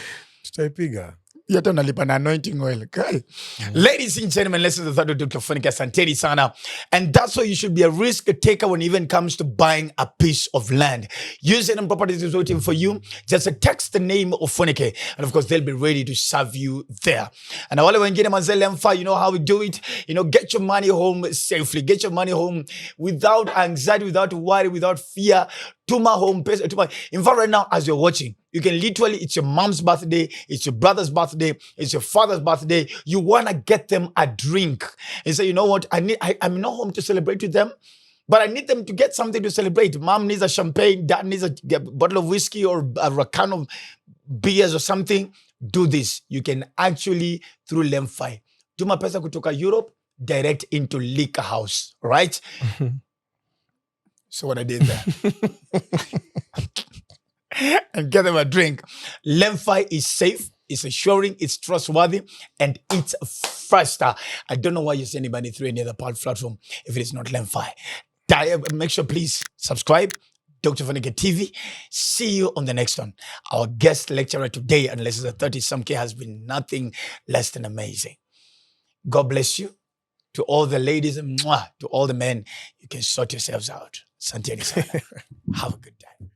Tutaipiga. Yet unalipa na anointing oil. Okay. Ladies and gentlemen, listen to the third Dr. Ofweneke, asanteni sana. And that's why you should be a risk taker when it even comes to buying a piece of land. Using and properties is waiting for you. Just text the name of Ofweneke, and of course, they'll be ready to serve you there. And wale wengine mazelemfa, you know how we do it. You know, get your money home safely. Get your money home without anxiety, without worry, without fear. Tuma home. In fact, right now, as you're watching, you can literally, it's your mom's birthday, it's your brother's birthday, it's your father's birthday. You want to get them a drink and say, you know what, I'm not home to celebrate with them, but I need them to get something to celebrate. Mom needs a champagne, dad needs a bottle of whiskey or a can of beers or something. Do this. You can actually, through Lemfi, tuma pesa kutoka Europe, direct into liquor house, right? So what I did there. And get them a drink. Lemfi is safe, it's assuring, it's trustworthy, and it's faster. I don't know why you send anybody through any other platform if it is not Lemfi. Make sure, please, subscribe. Dr. Ofweneke TV. See you on the next one. Our guest lecturer today, unless it's a 30-some-K, has been nothing less than amazing. God bless you. To all the ladies and to all the men, you can sort yourselves out. Santeni sana. Have a good time.